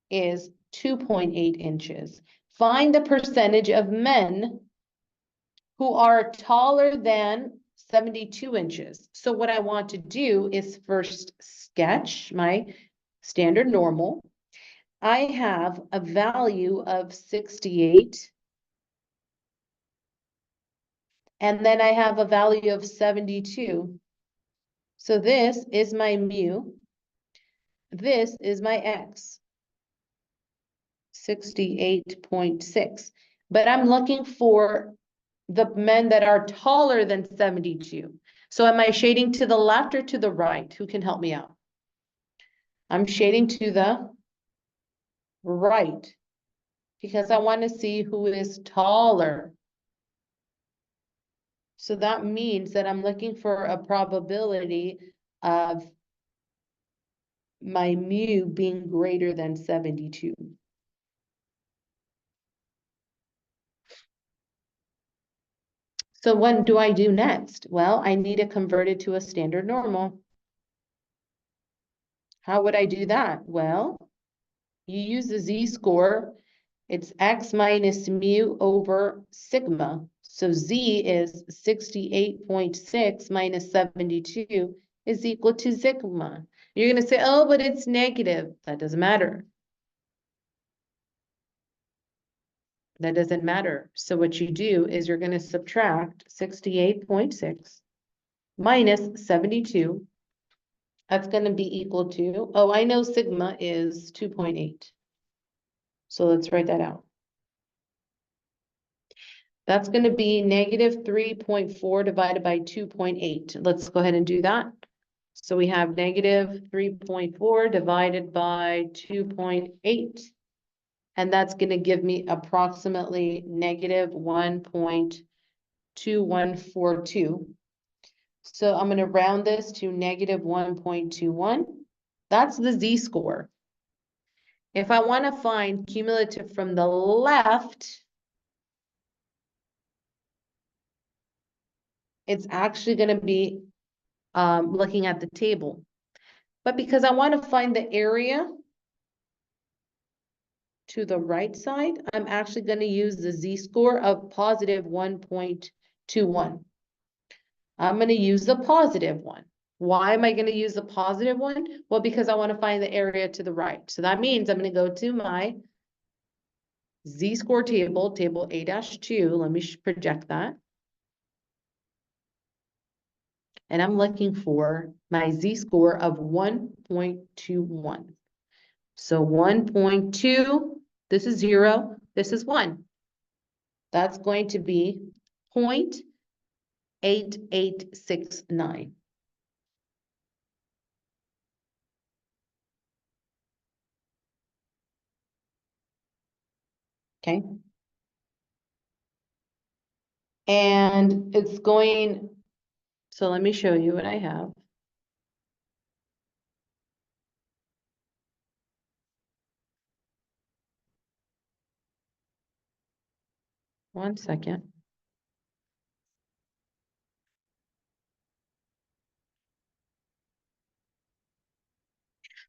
is 2.8 inches. Find the percentage of men who are taller than 72 inches. So what I want to do is first sketch my standard normal. I have a value of 68. And then I have a value of 72. So this is my mu. This is my X. 68.6. But I'm looking for the men that are taller than 72. So am I shading to the left or to the right? Who can help me out? I'm shading to the right because I want to see who is taller. So that means that I'm looking for a probability of my mu being greater than 72. So what do I do next? Well, I need to convert it to a standard normal. How would I do that? Well, you use the z-score. It's x minus mu over sigma. So z is 68.6 minus 72 is equal to sigma. You're going to say, oh, but it's negative. That doesn't matter. That doesn't matter. So what you do is you're going to subtract 68.6 minus 72. That's going to be equal to, oh, I know sigma is 2.8. So let's write that out. That's going to be negative 3.4 divided by 2.8. Let's go ahead and do that. So we have negative 3.4 divided by 2.8. And that's going to give me approximately negative 1.2142. So I'm going to round this to negative 1.21. That's the z-score. If I want to find cumulative from the left, it's actually going to be looking at the table. But because I want to find the area to the right side, I'm actually going to use the z-score of positive 1.21. I'm going to use the positive one. Why am I going to use the positive one? Well, because I want to find the area to the right. So that means I'm going to go to my z-score table, table A-2. Let me project that. And I'm looking for my z-score of 1.21. So 1.2, this is 0, this is 1. That's going to be 0.8869. Okay. And it's going, so let me show you what I have. One second.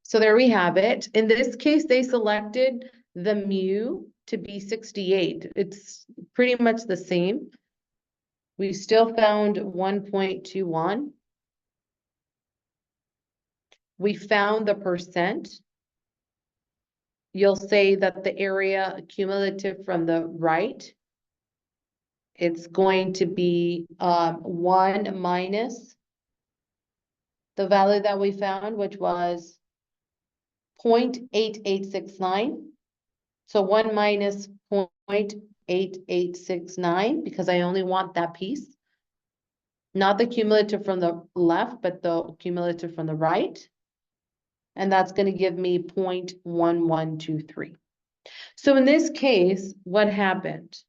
So there we have it. In this case, they selected the mu to be 68. It's pretty much the same. We still found 1.21. We found the percent. You'll say that the area cumulative from the right, it's going to be 1 minus the value that we found, which was 0.8869. So 1 minus 0.8869, because I only want that piece. Not the cumulative from the left, but the cumulative from the right. And that's going to give me 0.1123. So in this case, what happened?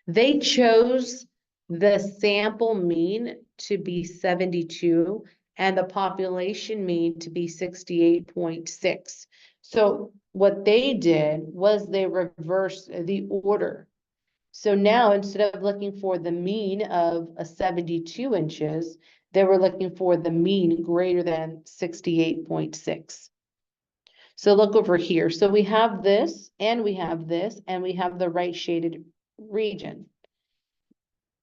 They chose the sample mean to be 72 and the population mean to be 68.6. So what they did was they reversed the order. So now instead of looking for the mean of 72 inches, they were looking for the mean greater than 68.6. So look over here. So we have this, and we have this, and we have the right shaded region.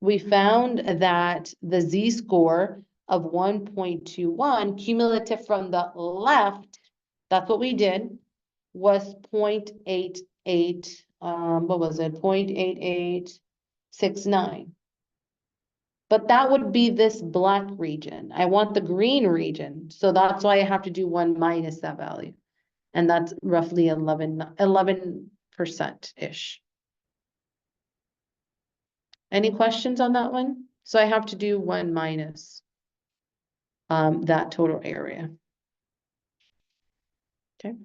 We found that the z-score of 1.21 cumulative from the left, that's what we did, was 0.88, what was it, 0.8869. But that would be this black region. I want the green region, so that's why I have to do 1 minus that value. And that's roughly 11%-ish. Any questions on that one? So I have to do 1 minus that total area. Okay.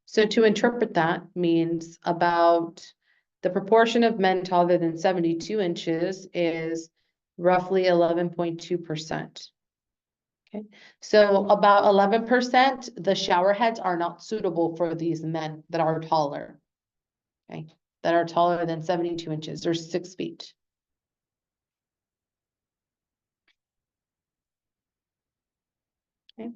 So to interpret that means about the proportion of men taller than 72 inches is roughly 11.2%. Okay, so about 11%, the shower heads are not suitable for these men that are taller. Okay, that are taller than 72 inches or 6 feet. Okay.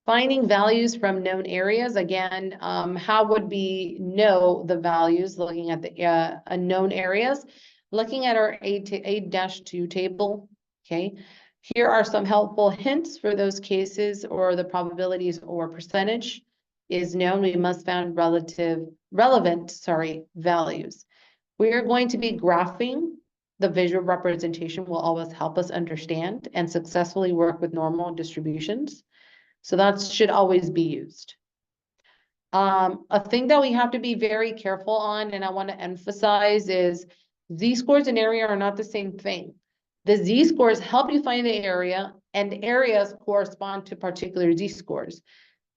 Finding values from known areas, again, how would we know the values looking at the known areas? Looking at our A-2 table, okay? Here are some helpful hints for those cases or the probabilities or percentage is known. We must find relevant values. We are going to be graphing. The visual representation will always help us understand and successfully work with normal distributions. So that should always be used. A thing that we have to be very careful on, and I want to emphasize, is z-scores and area are not the same thing. The z-scores help you find the area, and areas correspond to particular z-scores.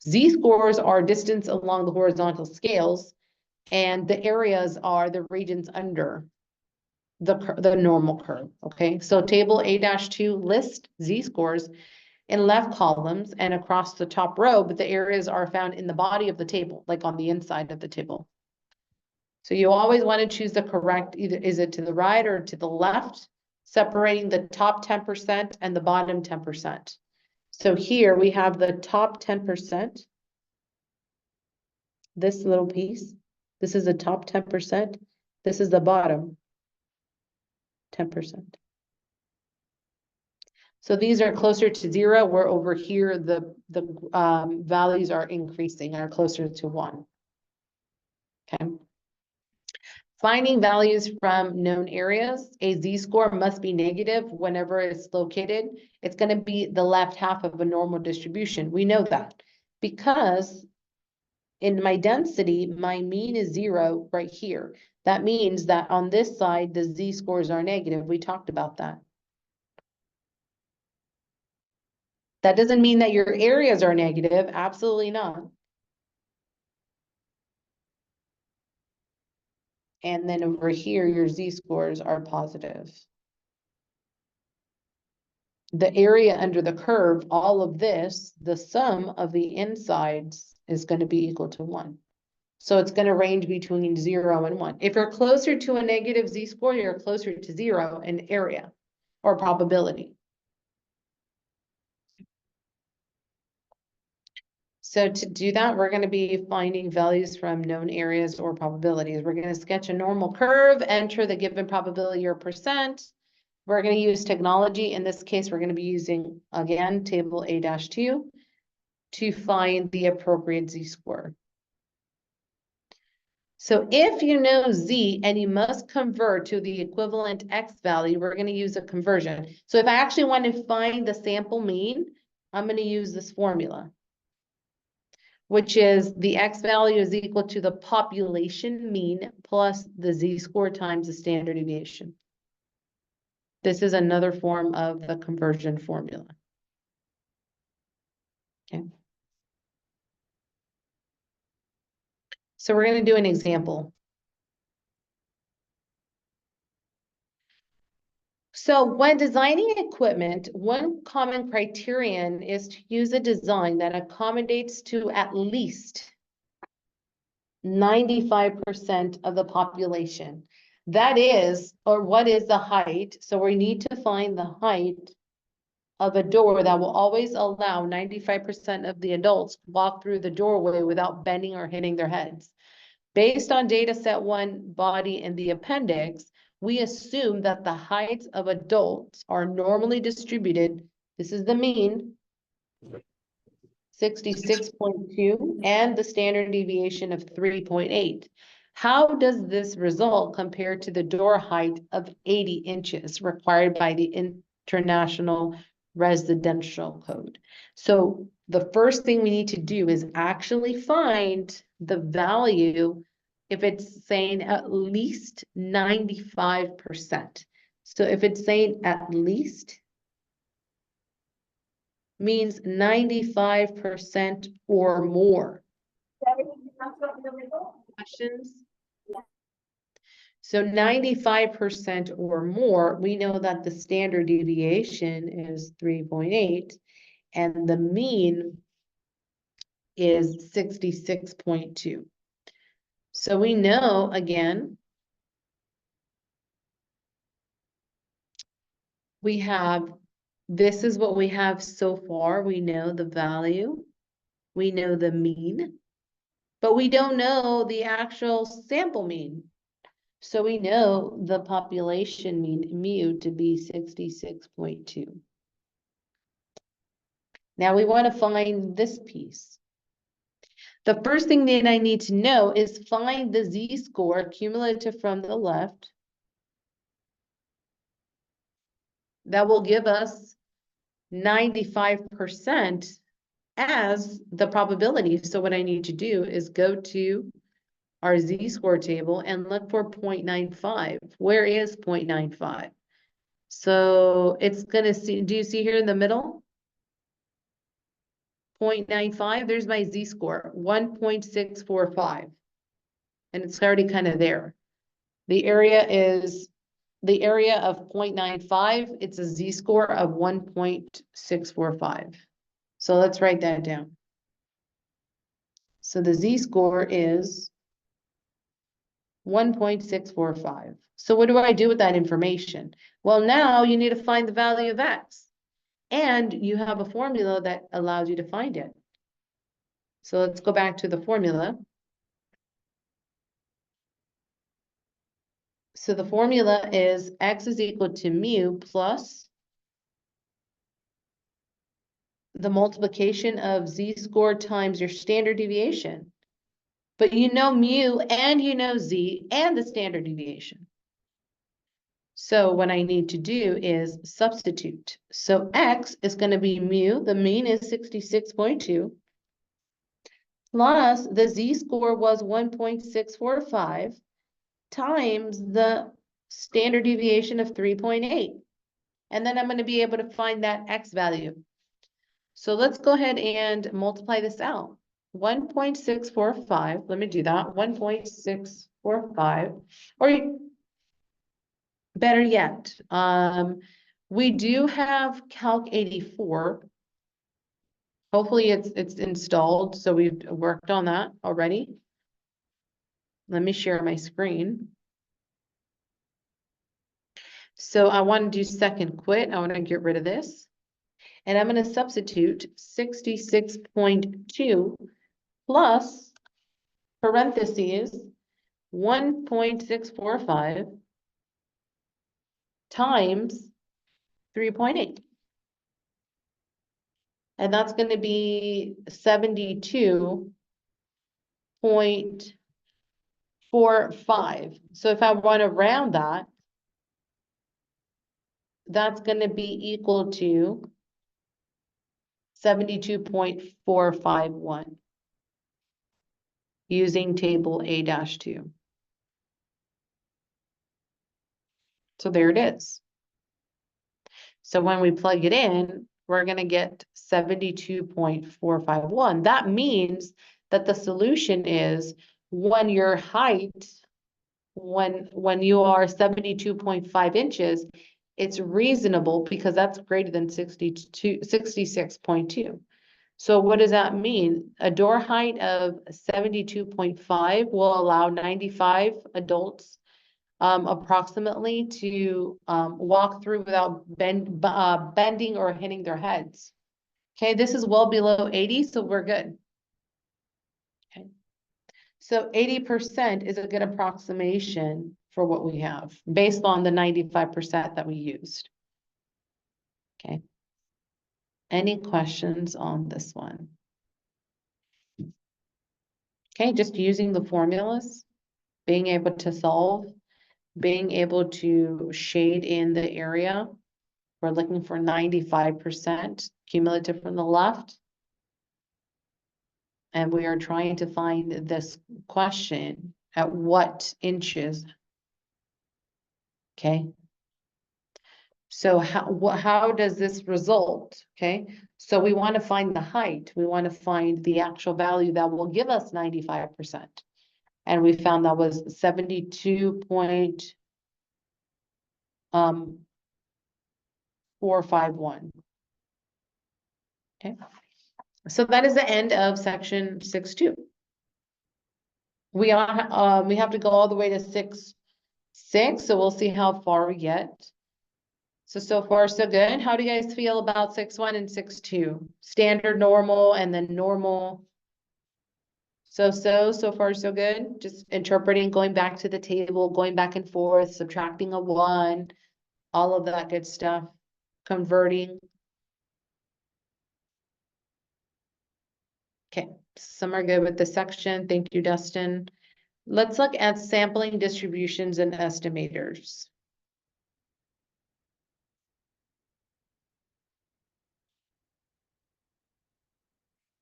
Z-scores are distance along the horizontal scales, and the areas are the regions under the normal curve, okay? So table A-2 lists z-scores in left columns and across the top row, but the areas are found in the body of the table, like on the inside of the table. So you always want to choose the correct, either is it to the right or to the left, separating the top 10% and the bottom 10%. So here we have the top 10%, this little piece. This is the top 10%. This is the bottom 10%. So these are closer to 0, where over here the values are increasing, are closer to 1. Okay. Finding values from known areas, a z-score must be negative whenever it's located. It's going to be the left half of a normal distribution. We know that because in my density, my mean is 0 right here. That means that on this side, the z-scores are negative. We talked about that. That doesn't mean that your areas are negative. Absolutely not. And then over here, your z-scores are positive. The area under the curve, all of this, the sum of the insides is going to be equal to 1. So it's going to range between 0 and 1. If you're closer to a negative z-score, you're closer to 0 in area or probability. So to do that, we're going to be finding values from known areas or probabilities. We're going to sketch a normal curve, enter the given probability or percent. We're going to use technology. In this case, we're going to be using, again, table A-2 to find the appropriate z-score. So if you know z and you must convert to the equivalent x value, we're going to use a conversion. So if I actually want to find the sample mean, I'm going to use this formula, which is the x value is equal to the population mean plus the z-score times the standard deviation. This is another form of the conversion formula. Okay. So we're going to do an example. So when designing equipment, one common criterion is to use a design that accommodates to at least 95% of the population. That is, or what is the height? So we need to find the height of a door that will always allow 95% of the adults to walk through the doorway without bending or hitting their heads. Based on data set 1 body in the appendix, we assume that the heights of adults are normally distributed. This is the mean, 66.2, and the standard deviation of 3.8. How does this result compare to the door height of 80 inches required by the International Residential Code? So the first thing we need to do is actually find the value if it's saying at least 95%. So if it's saying at least, means 95% or more. Questions? So 95% or more, we know that the standard deviation is 3.8 and the mean is 66.2. So we know, again, we have, this is what we have so far. We know the value, we know the mean, but we don't know the actual sample mean. So we know the population mean mu to be 66.2. Now we want to find this piece. The first thing that I need to know is find the z-score cumulative from the left. That will give us 95% as the probability. So what I need to do is go to our z-score table and look for 0.95. Where is 0.95? So it's gonna see, do you see here in the middle? 0.95, there's my z-score, 1.645. And it's already kind of there. The area of 0.95, it's a z-score of 1.645. So let's write that down. So the z-score is 1.645. So what do I do with that information? Well, now you need to find the value of x. And you have a formula that allows you to find it. So let's go back to the formula. So the formula is x is equal to mu plus the multiplication of z-score times your standard deviation. But you know mu and you know z and the standard deviation. So what I need to do is substitute. So x is going to be mu, the mean is 66.2, plus the z-score was 1.645 times the standard deviation of 3.8. And then I'm going to be able to find that x value. So let's go ahead and multiply this out. 1.645, let me do that, 1.645, or better yet, we do have Calc 84. Hopefully it's installed, so we've worked on that already. Let me share my screen. So I want to do second quit. I want to get rid of this. And I'm going to substitute 66.2 plus parentheses 1.645 times 3.8. And that's going to be 72.45. So if I want to round that, that's going to be equal to 72.451 using table A-2. So there it is. So when we plug it in, we're going to get 72.451. That means that the solution is when your height, when you are 72.5 inches, it's reasonable because that's greater than 66.2. So what does that mean? A door height of 72.5 will allow 95 adults approximately to walk through without bending or hitting their heads. Okay, this is well below 80, so we're good. Okay, so 80% is a good approximation for what we have based on the 95% that we used. Okay. Any questions on this one? Okay, just using the formulas, being able to solve, being able to shade in the area. We're looking for 95% cumulative from the left. And we are trying to find this question at what inches? Okay. So how does this result? Okay. So we want to find the height. We want to find the actual value that will give us 95%. And we found that was 72.451. Okay. So that is the end of section 6.2. We have to go all the way to 6.6, so we'll see how far we get. So far, so good. How do you guys feel about 6.1 and 6.2? Standard, normal, and then normal. So far, so good. Just interpreting, going back to the table, going back and forth, subtracting a 1, all of that good stuff. Converting. Okay, some are good with the section. Thank you, Dustin. Let's look at sampling distributions and estimators.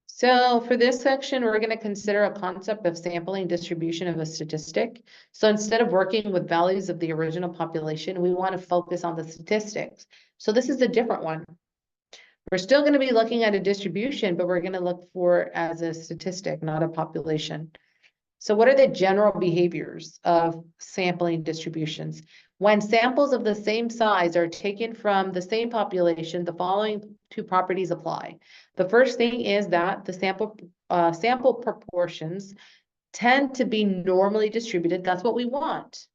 So for this section, we're going to consider a concept of sampling distribution of a statistic. So instead of working with values of the original population, we want to focus on the statistics. So this is a different one. We're still going to be looking at a distribution, but we're going to look for as a statistic, not a population. So what are the general behaviors of sampling distributions? When samples of the same size are taken from the same population, the following 2 properties apply. The first thing is that the sample proportions tend to be normally distributed. That's what we want.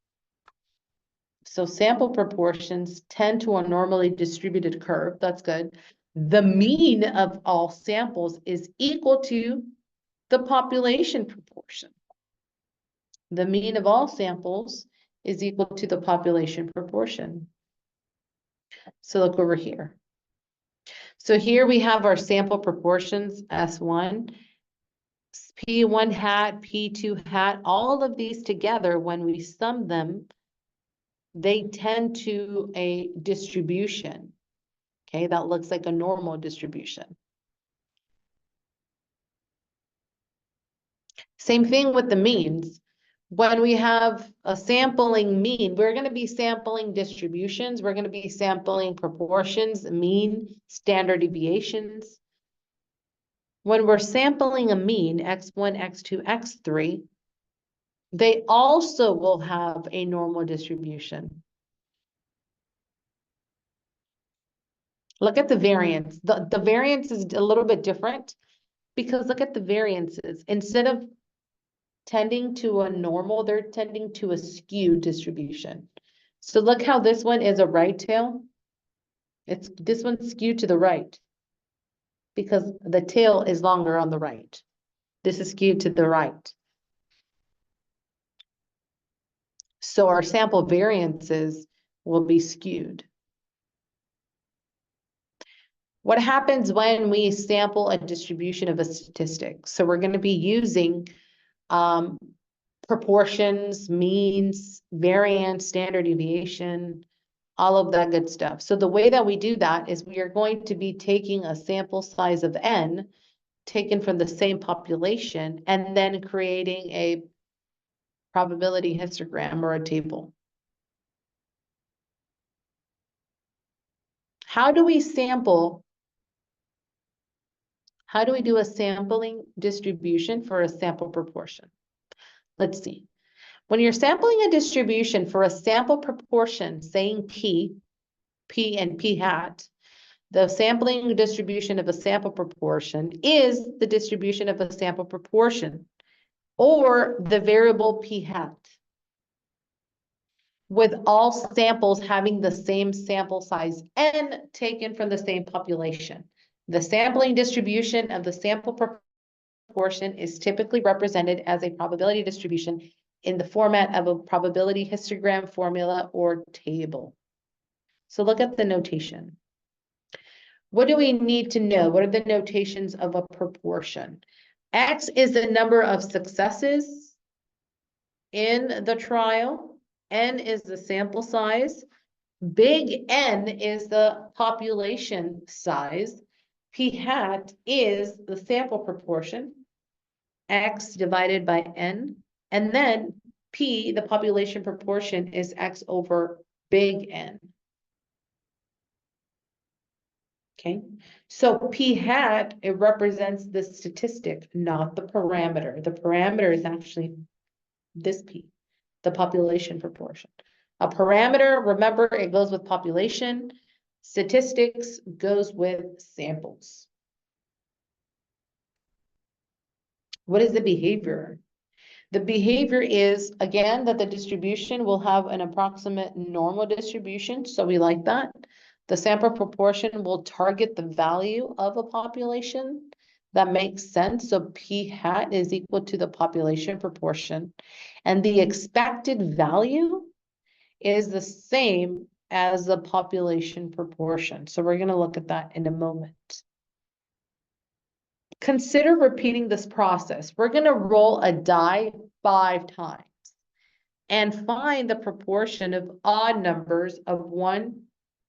So sample proportions tend to a normally distributed curve. That's good. The mean of all samples is equal to the population proportion. The mean of all samples is equal to the population proportion. So look over here. So here we have our sample proportions, S1, P1 hat, P2 hat, all of these together, when we sum them, they tend to a distribution. Okay, that looks like a normal distribution. Same thing with the means. When we have a sampling mean, we're going to be sampling distributions. We're going to be sampling proportions, mean, standard deviations. When we're sampling a mean, X1, X2, X3, they also will have a normal distribution. Look at the variance. The variance is a little bit different because look at the variances. Instead of tending to a normal, they're tending to a skewed distribution. So look how this one is a right tail. This one's skewed to the right because the tail is longer on the right. This is skewed to the right. So our sample variances will be skewed. What happens when we sample a distribution of a statistic? So we're going to be using proportions, means, variance, standard deviation, all of that good stuff. So the way that we do that is we are going to be taking a sample size of N taken from the same population and then creating a probability histogram or a table. How do we sample? How do we do a sampling distribution for a sample proportion? Let's see. When you're sampling a distribution for a sample proportion, saying P, P and P hat, the sampling distribution of a sample proportion is the distribution of a sample proportion, or the variable P hat, with all samples having the same sample size N taken from the same population. The sampling distribution of the sample proportion is typically represented as a probability distribution in the format of a probability histogram formula or table. So look at the notation. What do we need to know? What are the notations of a proportion? X is the number of successes in the trial. N is the sample size. Big N is the population size. P hat is the sample proportion. X divided by N. And then P, the population proportion, is X over big N. Okay, so P hat, it represents the statistic, not the parameter. The parameter is actually this P, the population proportion. A parameter, remember, it goes with population. Statistics goes with samples. What is the behavior? The behavior is, again, that the distribution will have an approximate normal distribution, so we like that. The sample proportion will target the value of a population. That makes sense. So P hat is equal to the population proportion. And the expected value is the same as the population proportion. So we're going to look at that in a moment. Consider repeating this process. We're going to roll a die 5 times and find the proportion of odd numbers of 1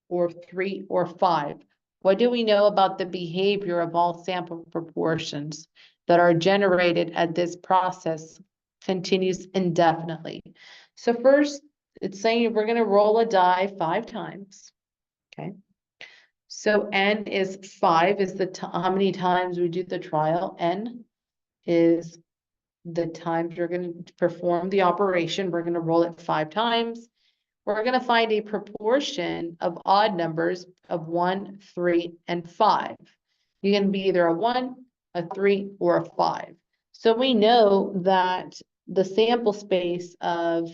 or 3 or 5. What do we know about the behavior of all sample proportions that are generated as this process continues indefinitely? So first, it's saying we're going to roll a die 5 times. Okay. So N is 5 is how many times we do the trial. N is the times we're going to perform the operation. We're going to roll it 5 times. We're going to find a proportion of odd numbers of 1, 3, and 5. You can be either a 1, a 3, or a 5. So we know that the sample space of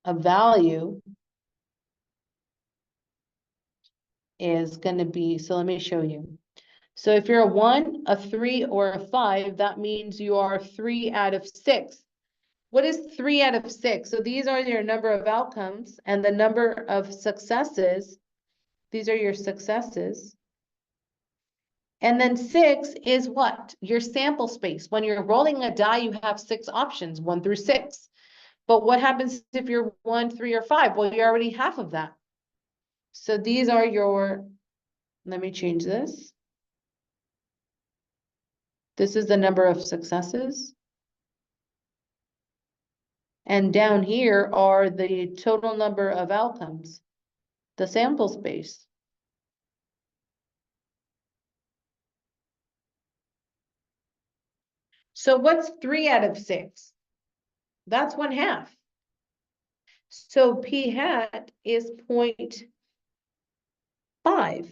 a value is going to be, so let me show you. So if you're a 1, a 3, or a 5, that means you are 3 out of 6. What is 3 out of 6? So these are your number of outcomes, and the number of successes, these are your successes. And then 6 is what? Your sample space. When you're rolling a die, you have 6 options, 1 through 6. But what happens if you're 1, 3, or 5? Well, you're already half of that. So these are your, let me change this. This is the number of successes. And down here are the total number of outcomes, the sample space. So what's 3 out of 6? That's 1/2. So P hat is 0.5.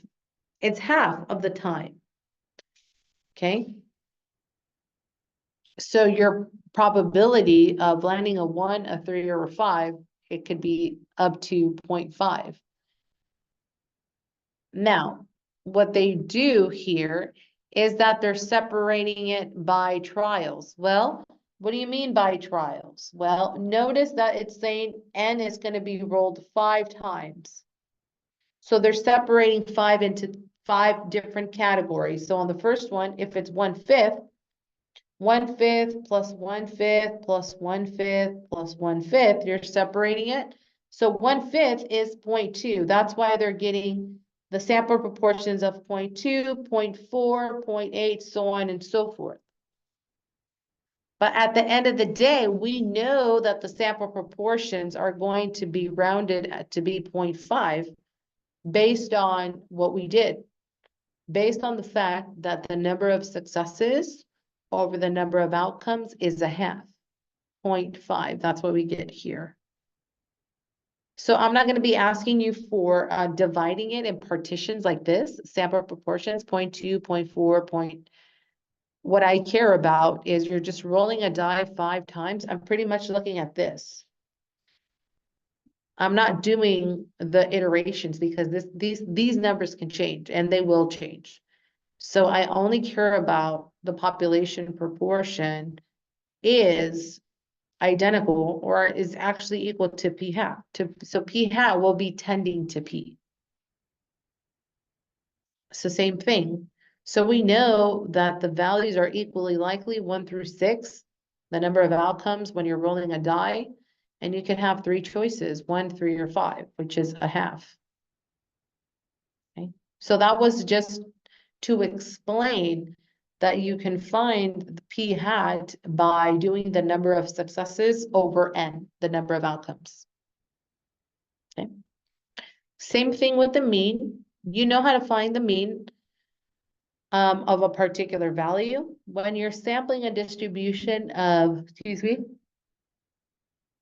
It's half of the time. Okay. So your probability of landing a 1, a 3, or a 5, it could be up to 0.5. Now, what they do here is that they're separating it by trials. Well, what do you mean by trials? Well, notice that it's saying N is going to be rolled 5 times. So they're separating 5 into 5 different categories. So on the first one, if it's 1/5, 1/5 plus 1/5 plus 1/5 plus 1/5, you're separating it. So 1/5 is 0.2. That's why they're getting the sample proportions of 0.2, 0.4, 0.8, so on and so forth. But at the end of the day, we know that the sample proportions are going to be rounded to be 0.5 based on what we did, based on the fact that the number of successes over the number of outcomes is 1/2, 0.5. That's what we get here. So I'm not going to be asking you for dividing it in partitions like this, sample proportions, 0.2, 0.4, point. What I care about is you're just rolling a die 5 times. I'm pretty much looking at this. I'm not doing the iterations because these numbers can change and they will change. So I only care about the population proportion is identical or is actually equal to p hat. So p hat will be tending to p. It's the same thing. So we know that the values are equally likely 1 through 6, the number of outcomes when you're rolling a die, and you can have 3 choices, 1, 3, or 5, which is a half. Okay, so that was just to explain that you can find the p hat by doing the number of successes over n, the number of outcomes. Okay. Same thing with the mean. You know how to find the mean of a particular value. When you're sampling a distribution of,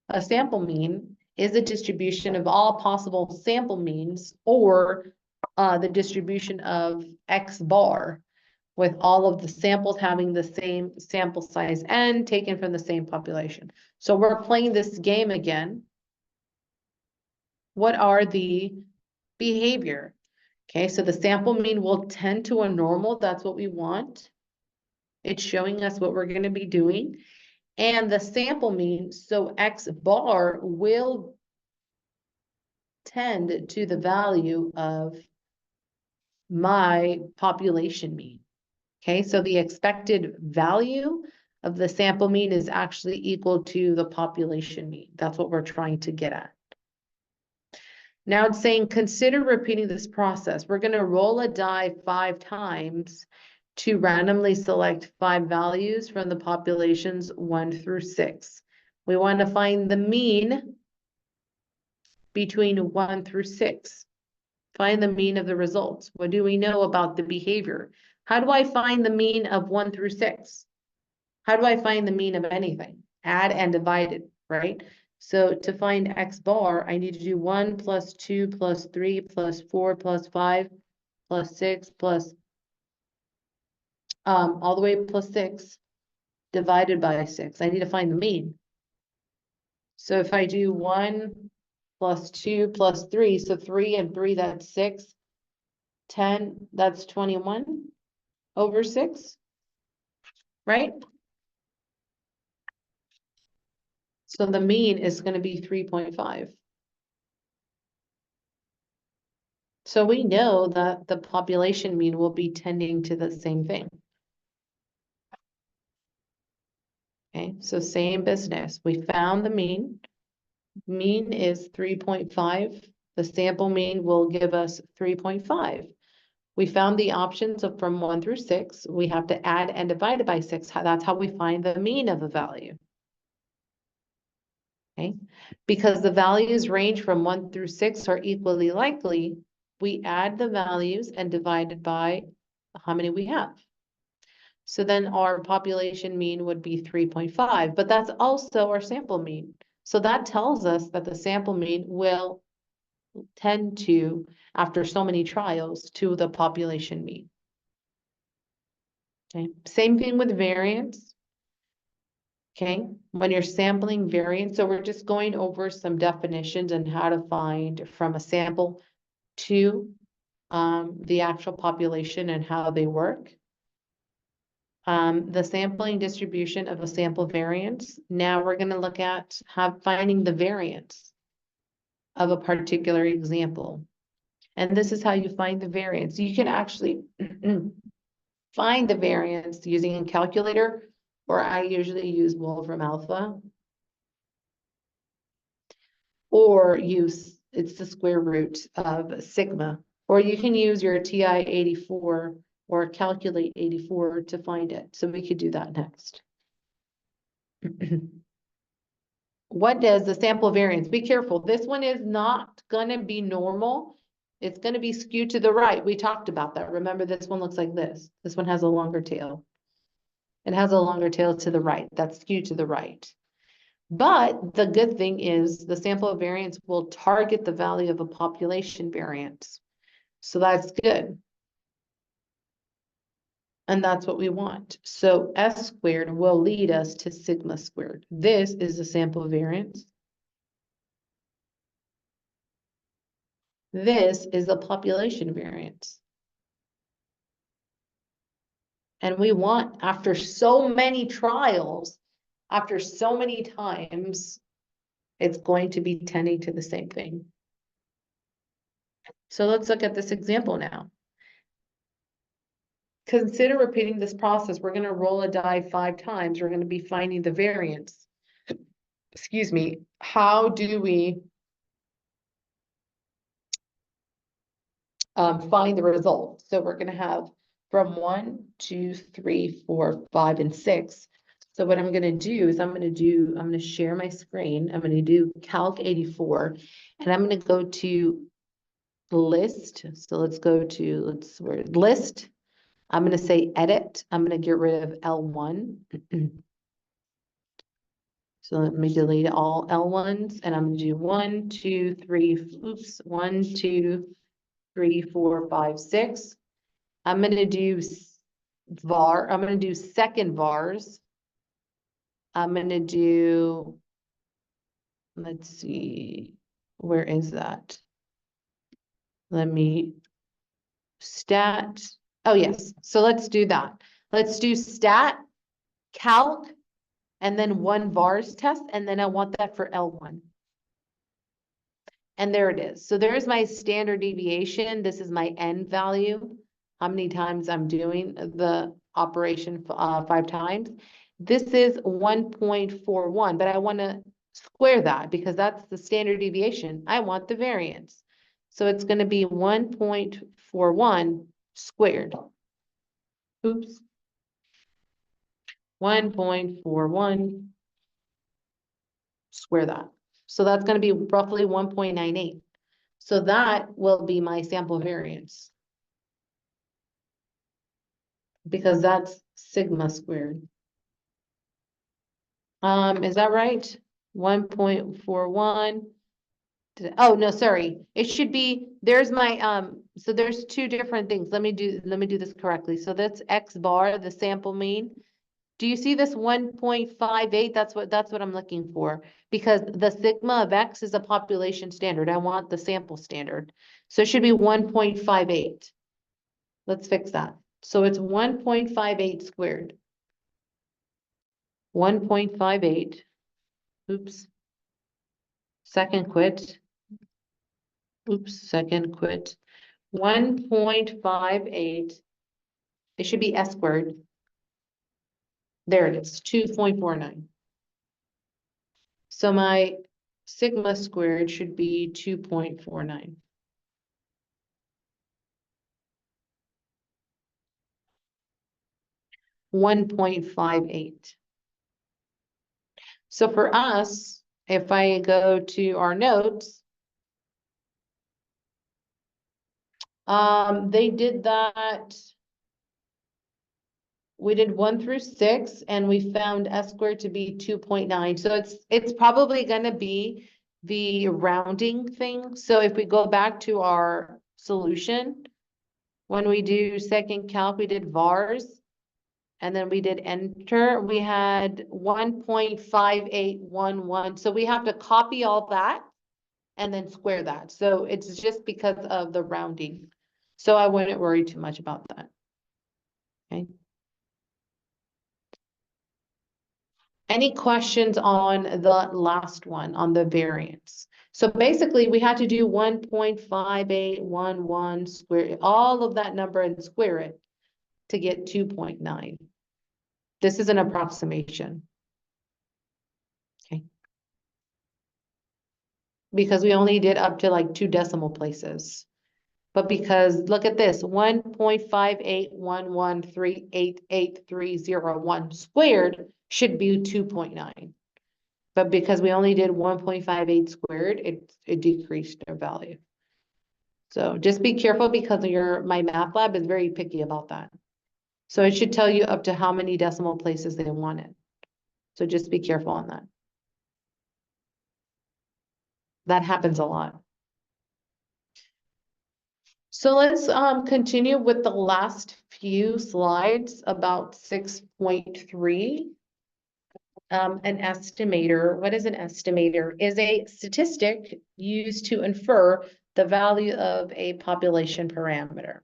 a sample mean is a distribution of all possible sample means or the distribution of X bar with all of the samples having the same sample size n taken from the same population. So we're playing this game again. What are the behavior? Okay, so the sample mean will tend to a normal. That's what we want. It's showing us what we're going to be doing. And the sample mean, so X bar will tend to the value of my population mean. Okay, so the expected value of the sample mean is actually equal to the population mean. That's what we're trying to get at. Now it's saying, consider repeating this process. We're going to roll a die 5 times to randomly select 5 values from the populations 1 through 6. We want to find the mean between 1 through 6. Find the mean of the results. What do we know about the behavior? How do I find the mean of 1 through 6? How do I find the mean of anything? Add and divide it, right? So to find X bar, I need to do 1 plus 2 plus 3 plus 4 plus 5 plus 6 plus all the way plus 6 divided by 6. I need to find the mean. So if I do 1 plus 2 plus 3, so 3 and 3, that's 6. 10, that's 21 over 6, right? So the mean is going to be 3.5. So we know that the population mean will be tending to the same thing. Okay, so same business. We found the mean. Mean is 3.5. The sample mean will give us 3.5. We found the options of from 1 through 6. We have to add and divide it by 6. That's how we find the mean of a value. Okay, because the values range from 1 through 6 are equally likely, we add the values and divide it by how many we have. So then our population mean would be 3.5, but that's also our sample mean. So that tells us that the sample mean will tend to, after so many trials, to the population mean. Okay, same thing with variance. Okay, when you're sampling variance, so we're just going over some definitions and how to find from a sample to the actual population and how they work. The sampling distribution of a sample variance. Now we're going to look at finding the variance of a particular example. And this is how you find the variance. You can actually find the variance using a calculator, or I usually use Wolfram Alpha. Or it's the square root of sigma. Or you can use your TI-84 or Calculate 84 to find it. So we could do that next. What does the sample variance? Be careful. This one is not going to be normal. It's going to be skewed to the right. We talked about that. Remember, this one looks like this. This one has a longer tail. It has a longer tail to the right. That's skewed to the right. But the good thing is the sample variance will target the value of a population variance. So that's good. And that's what we want. So S squared will lead us to sigma squared. This is the sample variance. This is the population variance. And we want, after so many trials, after so many times, it's going to be tending to the same thing. So let's look at this example now. Consider repeating this process. We're going to roll a die 5 times. We're going to be finding the variance. Excuse me. How do we find the result? So we're going to have from 1, 2, 3, 4, 5, and 6. So what I'm going to do is I'm going to share my screen. I'm going to do Calc 84, and I'm going to go to list. So let's go to, list. I'm going to say edit. I'm going to get rid of L1. So let me delete all L1s, and I'm going to do 1, 2, 3, 1, 2, 3, 4, 5, 6. I'm going to do var. I'm going to do second vars. I'm going to do, let's see, where is that? Let me, stat. Oh, yes. So let's do that. Let's do stat, calc, and then 1 vars test. And then I want that for L1. And there it is. So there's my standard deviation. This is my N value. How many times I'm doing the operation 5 times. This is 1.41, but I want to square that because that's the standard deviation. I want the variance. So it's going to be 1.41 squared. Oops. 1.41 square that. So that's going to be roughly 1.98. So that will be my sample variance. Because that's sigma squared. Is that right? 1.41. Oh, no, sorry. It should be, there's my, so there's 2 different things. Let me do this correctly. So that's X bar, the sample mean. Do you see this 1.58? That's what I'm looking for, because the sigma of X is a population standard. I want the sample standard. So it should be 1.58. Let's fix that. So it's 1.58 squared. 1.58. Oops. Second quit. Oops, second quit. 1.58. It should be S squared. There it is, 2.49. So my sigma squared should be 2.49. $1.58. So for us, if I go to our notes, they did that. We did 1 through 6, and we found S squared to be 2.9. So it's probably going to be the rounding thing. So if we go back to our solution, when we do second calc, we did vars, and then we did enter. We had 1.5811. So we have to copy all that and then square that. So it's just because of the rounding. So I wouldn't worry too much about that. Okay. Any questions on the last one, on the variance? So basically, we had to do 1.5811 square, all of that number and square it to get 2.9. This is an approximation. Okay. Because we only did up to like 2 decimal places. But because, look at this, 1.5811388301 squared should be 2.9. But because we only did 1.58 squared, it decreased their value. So just be careful because my math lab is very picky about that. So it should tell you up to how many decimal places they want it. So just be careful on that. That happens a lot. So let's continue with the last few slides about 6.3. An estimator. What is an estimator? Is a statistic used to infer the value of a population parameter.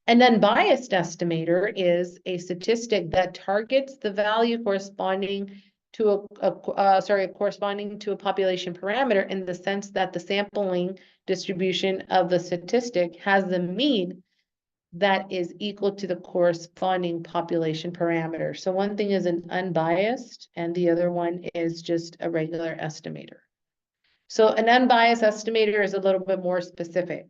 An unbiased estimator is a statistic that targets the value corresponding to corresponding to a population parameter, in the sense that the sampling distribution of the statistic has the mean that is equal to the corresponding population parameter. So one thing is an unbiased and the other one is just a regular estimator. So an unbiased estimator is a little bit more specific.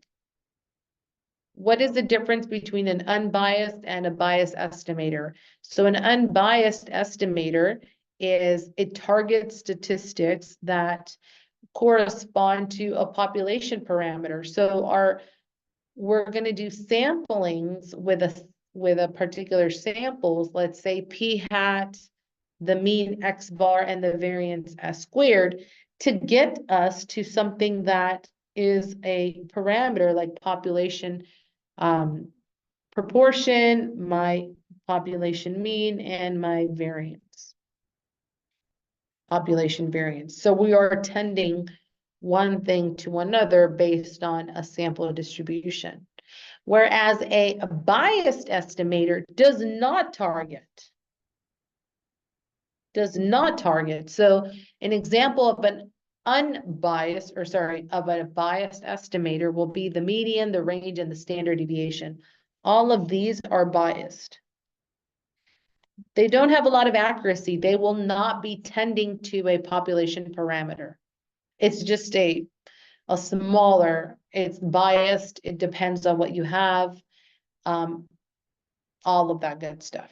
What is the difference between an unbiased and a biased estimator? So an unbiased estimator is, it targets statistics that correspond to a population parameter. So we're going to do samplings with a particular samples, let's say p hat, the mean x bar, and the variance s squared, to get us to something that is a parameter like population proportion, my population mean, and my variance, population variance. So we are tending one thing to another based on a sample distribution. Whereas a biased estimator does not target. So an example of an unbiased, of a biased estimator will be the median, the range, and the standard deviation. All of these are biased. They don't have a lot of accuracy. They will not be tending to a population parameter. It's just a smaller, it's biased, it depends on what you have, all of that good stuff.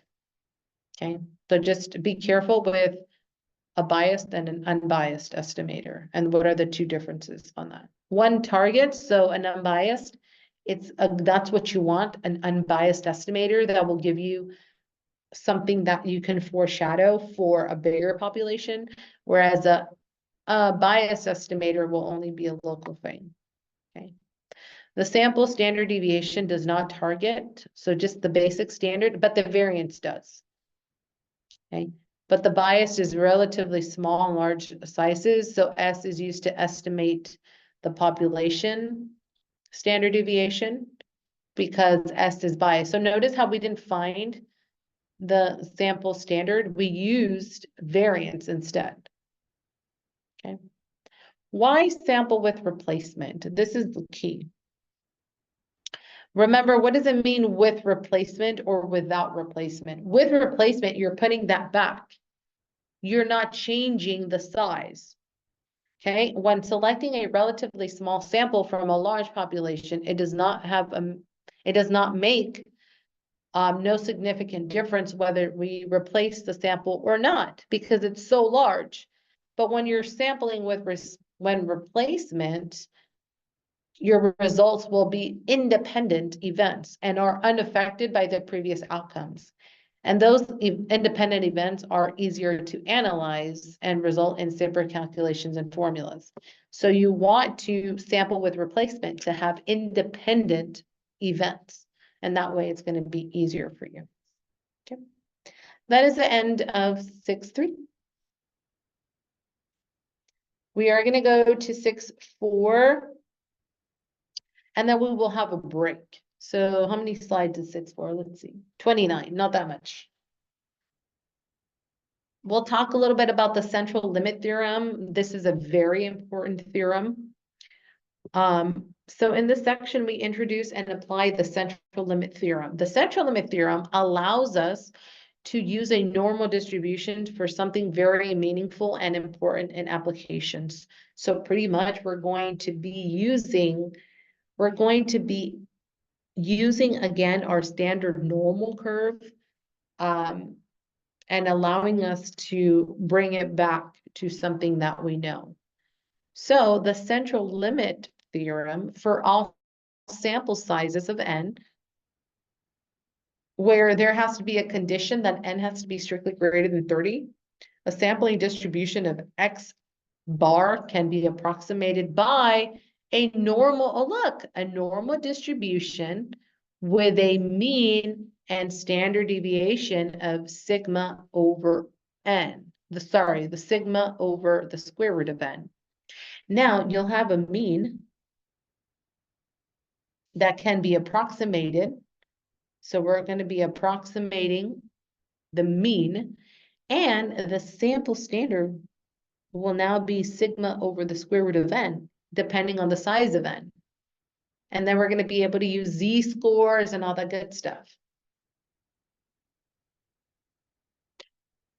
Okay, so just be careful with a biased and an unbiased estimator. And what are the two differences on that? One targets, so an unbiased, that's what you want, an unbiased estimator that will give you something that you can foreshadow for a bigger population, whereas a bias estimator will only be a local thing. Okay. The sample standard deviation does not target, so just the basic standard, but the variance does. Okay. But the bias is relatively small and large sizes, so S is used to estimate the population standard deviation because S is biased. So notice how we didn't find the sample standard, we used variance instead. Okay. Why sample with replacement? This is the key. Remember, what does it mean with replacement or without replacement? With replacement, you're putting that back. You're not changing the size. Okay, when selecting a relatively small sample from a large population, it does not make no significant difference whether we replace the sample or not, because it's so large. But when you're sampling with replacement, your results will be independent events and are unaffected by the previous outcomes. And those independent events are easier to analyze and result in simpler calculations and formulas. So you want to sample with replacement to have independent events. And that way it's going to be easier for you. Okay. That is the end of 6.3. We are going to go to 6.4. And then we will have a break. So how many slides is 6.4? Let's see. 29, not that much. We'll talk a little bit about the central limit theorem. This is a very important theorem. So in this section, we introduce and apply the central limit theorem. The central limit theorem allows us to use a normal distribution for something very meaningful and important in applications. So pretty much we're going to be using again our standard normal curve and allowing us to bring it back to something that we know. So the central limit theorem for all sample sizes of n, where there has to be a condition that n has to be strictly greater than 30, a sampling distribution of x bar can be approximated by a normal, oh look, a normal distribution with a mean and standard deviation of sigma over n. The sigma over the square root of n. Now you'll have a mean that can be approximated. So we're going to be approximating the mean, and the sample standard will now be sigma over the square root of n, depending on the size of n. And then we're going to be able to use z-scores and all that good stuff.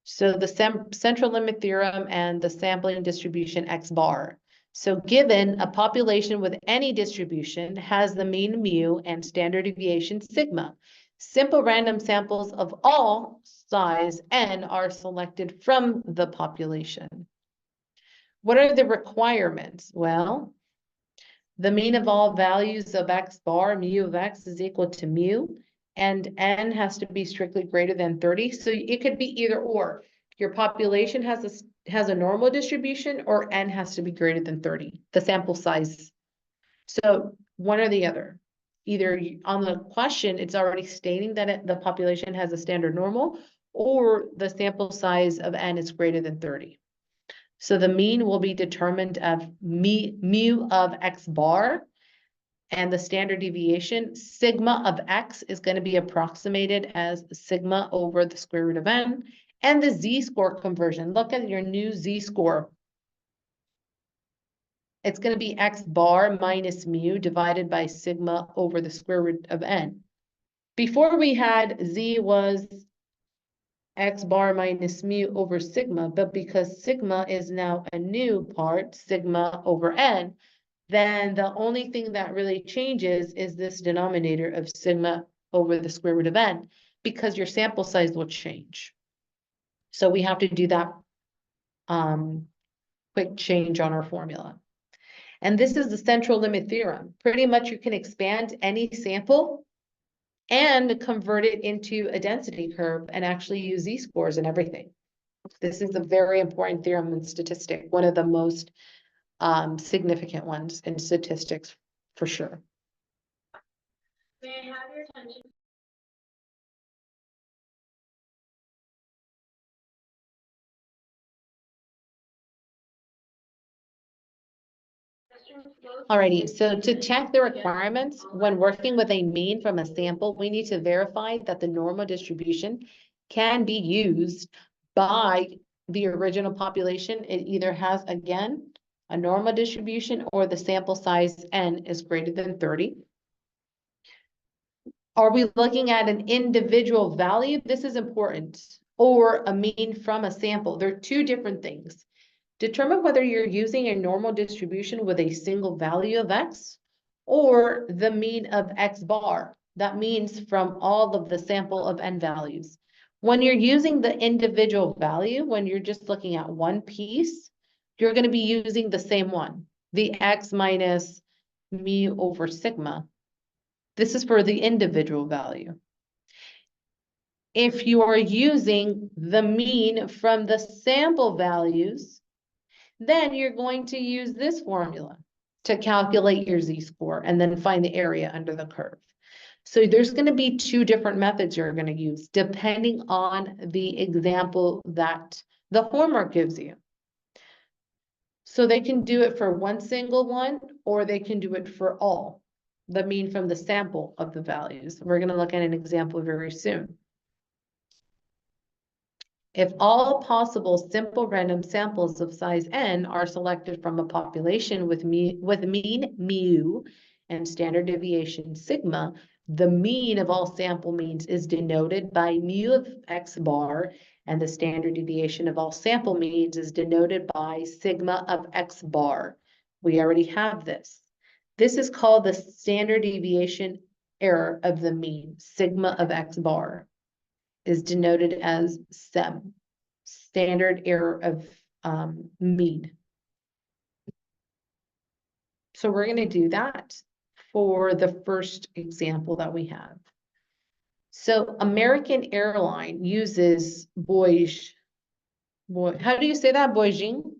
So the central limit theorem and the sampling distribution X bar. So given a population with any distribution has the mean mu and standard deviation sigma, simple random samples of all size n are selected from the population. What are the requirements? Well, the mean of all values of X bar, mu of X, is equal to mu, and n has to be strictly greater than 30. So it could be either or. Your population has a normal distribution, or n has to be greater than 30, the sample size. So one or the other. Either on the question, it's already stating that the population has a standard normal, or the sample size of n is greater than 30. So the mean will be determined of mu of X bar, and the standard deviation, sigma of X, is going to be approximated as sigma over the square root of n. And the z-score conversion, look at your new z-score. It's going to be X bar minus mu divided by sigma over the square root of n. Before we had z was X bar minus mu over sigma, but because sigma is now a new part, sigma over n, then the only thing that really changes is this denominator of sigma over the square root of n, because your sample size will change. So we have to do that quick change on our formula. And this is the central limit theorem. Pretty much you can expand any sample and convert it into a density curve and actually use z-scores and everything. This is a very important theorem in statistics, one of the most significant ones in statistics for sure. May I have your attention? Alrighty, so to check the requirements, when working with a mean from a sample, we need to verify that the normal distribution can be used by the original population. It either has, again, a normal distribution or the sample size n is greater than 30. Are we looking at an individual value? This is important. Or a mean from a sample. They're two different things. Determine whether you're using a normal distribution with a single value of X or the mean of X bar. That means from all of the sample of n values. When you're using the individual value, when you're just looking at one piece, you're going to be using the same one, the X minus mu over sigma. This is for the individual value. If you are using the mean from the sample values, then you're going to use this formula to calculate your z-score and then find the area under the curve. So there's going to be two different methods you're going to use depending on the example that the homework gives you. So they can do it for one single one, or they can do it for all, the mean from the sample of the values. We're going to look at an example very soon. If all possible simple random samples of size n are selected from a population with mean mu and standard deviation sigma, the mean of all sample means is denoted by mu of X bar, and the standard deviation of all sample means is denoted by sigma of X bar. We already have this. This is called the standard deviation error of the mean, sigma of X bar. Is denoted as SEM, standard error of mean. So we're going to do that for the first example that we have. So American Airline uses how do you say that, Beijing?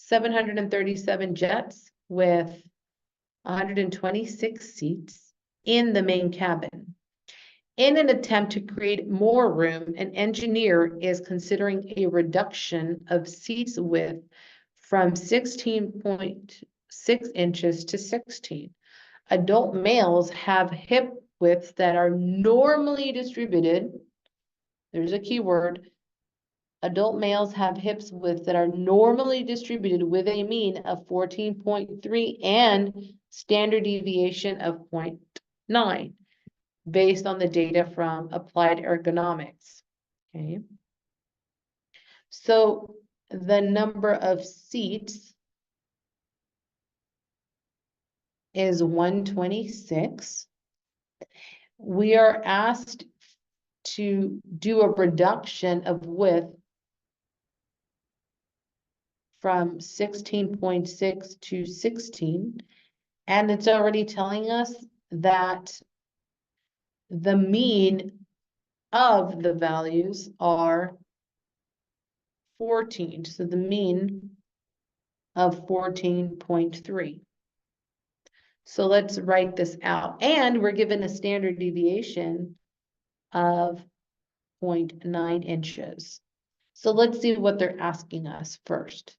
737 jets with 126 seats in the main cabin. In an attempt to create more room, an engineer is considering a reduction of seats width from 16.6 inches to 16. Adult males have hip widths that are normally distributed. There's a key word. Adult males have hips widths that are normally distributed with a mean of 14.3 and standard deviation of 0.9. Based on the data from Applied Ergonomics. Okay. So the number of seats is 126. We are asked to do a reduction of width from 16.6 to 16. And it's already telling us that the mean of the values are 14. So the mean of 14.3. So let's write this out. And we're given a standard deviation of 0.9 inches. So let's see what they're asking us first.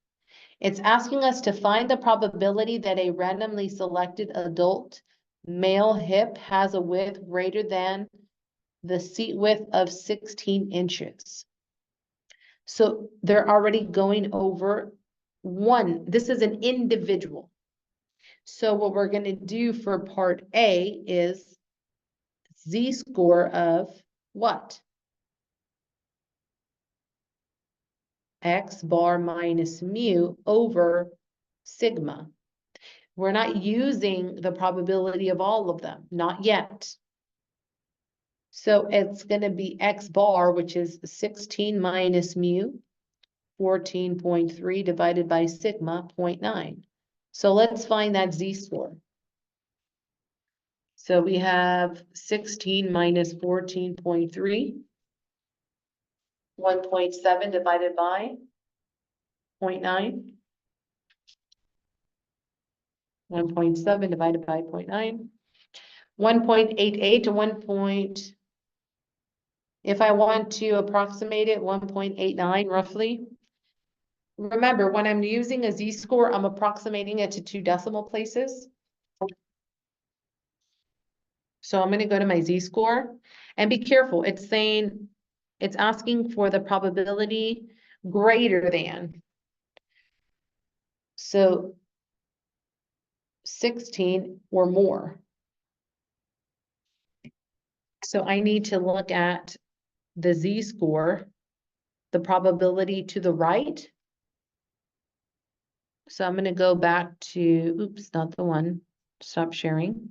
It's asking us to find the probability that a randomly selected adult male hip has a width greater than the seat width of 16 inches. So they're already going over one. This is an individual. So what we're going to do for part A is z-score of what? X bar minus mu over sigma. We're not using the probability of all of them, not yet. So it's going to be X bar, which is 16 minus mu, 14.3 divided by sigma, 0.9. So let's find that z-score. So we have 16 minus 14.3, 1.7 divided by 0.9. 1.7 divided by 0.9. 1.88 to 1. If I want to approximate it, 1.89 roughly. Remember, when I'm using a z-score, I'm approximating it to 2 decimal places. So I'm going to go to my z-score and be careful. It's saying, it's asking for the probability greater than. So 16 or more. So I need to look at the z-score, the probability to the right. So I'm going to go back to, oops, not the one, stop sharing.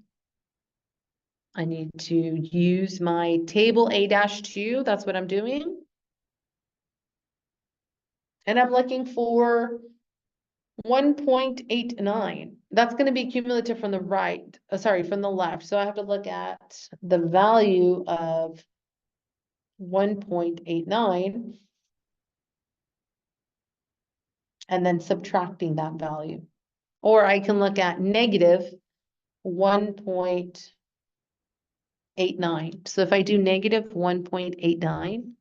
I need to use my table A-2, that's what I'm doing. And I'm looking for 1.89. That's going to be cumulative from the right, from the left. So I have to look at the value of 1.89 and then subtracting that value. Or I can look at negative 1.89. So if I do negative 1.89,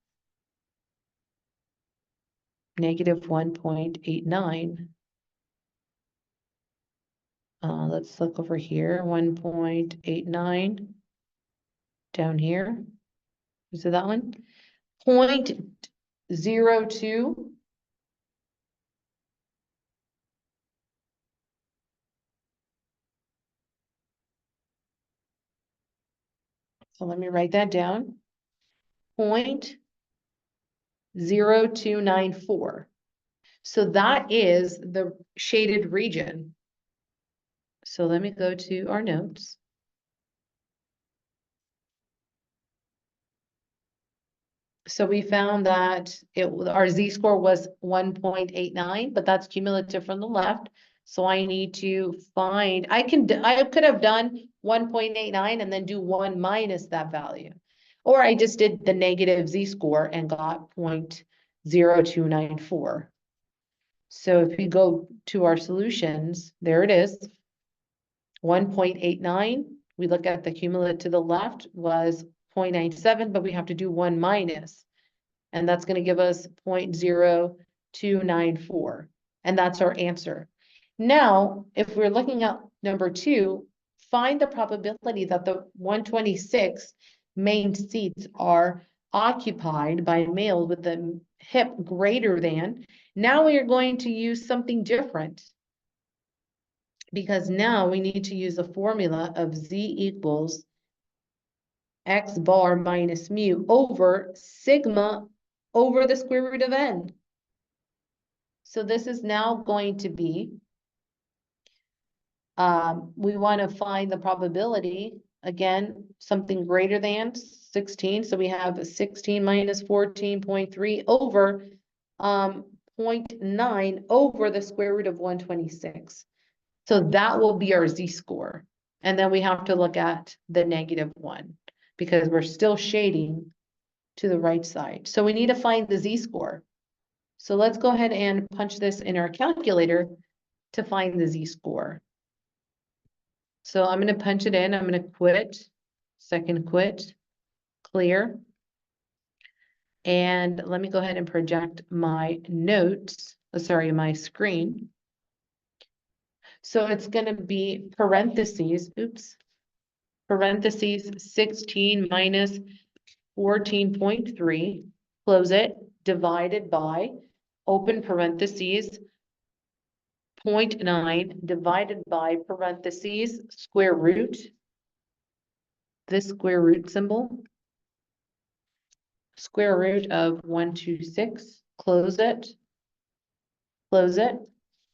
negative 1.89, let's look over here, 1.89 down here. Is it that one? 0.02. So let me write that down. 0.0294. So that is the shaded region. So let me go to our notes. So we found that our z-score was 1.89, but that's cumulative from the left. So I need to find, I could have done 1.89 and then do 1 minus that value. Or I just did the negative z-score and got 0.0294. So if we go to our solutions, there it is. 1.89, we look at the cumulative to the left was 0.97, but we have to do 1 minus. And that's gonna give us 0.0294, and that's our answer. Now, if we're looking at number 2, find the probability that the 126 main seats are occupied by males with the hip greater than. Now we are going to use something different, because now we need to use a formula of Z equals X bar minus mu over sigma over the square root of n. So this is now going to be, we want to find the probability, again, something greater than 16. So we have 16 minus 14.3 over 0.9 over the square root of 126. So that will be our z-score. And then we have to look at the -1 because we're still shading to the right side. So we need to find the z-score. So let's go ahead and punch this in our calculator to find the z-score. So I'm going to punch it in. I'm going to quit, second quit, clear. And let me go ahead and project my notes, sorry, my screen. So it's going to be parentheses, parentheses 16 minus 14.3, close it, divided by, open parentheses, 0.9 divided by parentheses, square root, this square root symbol, square root of 126, close it,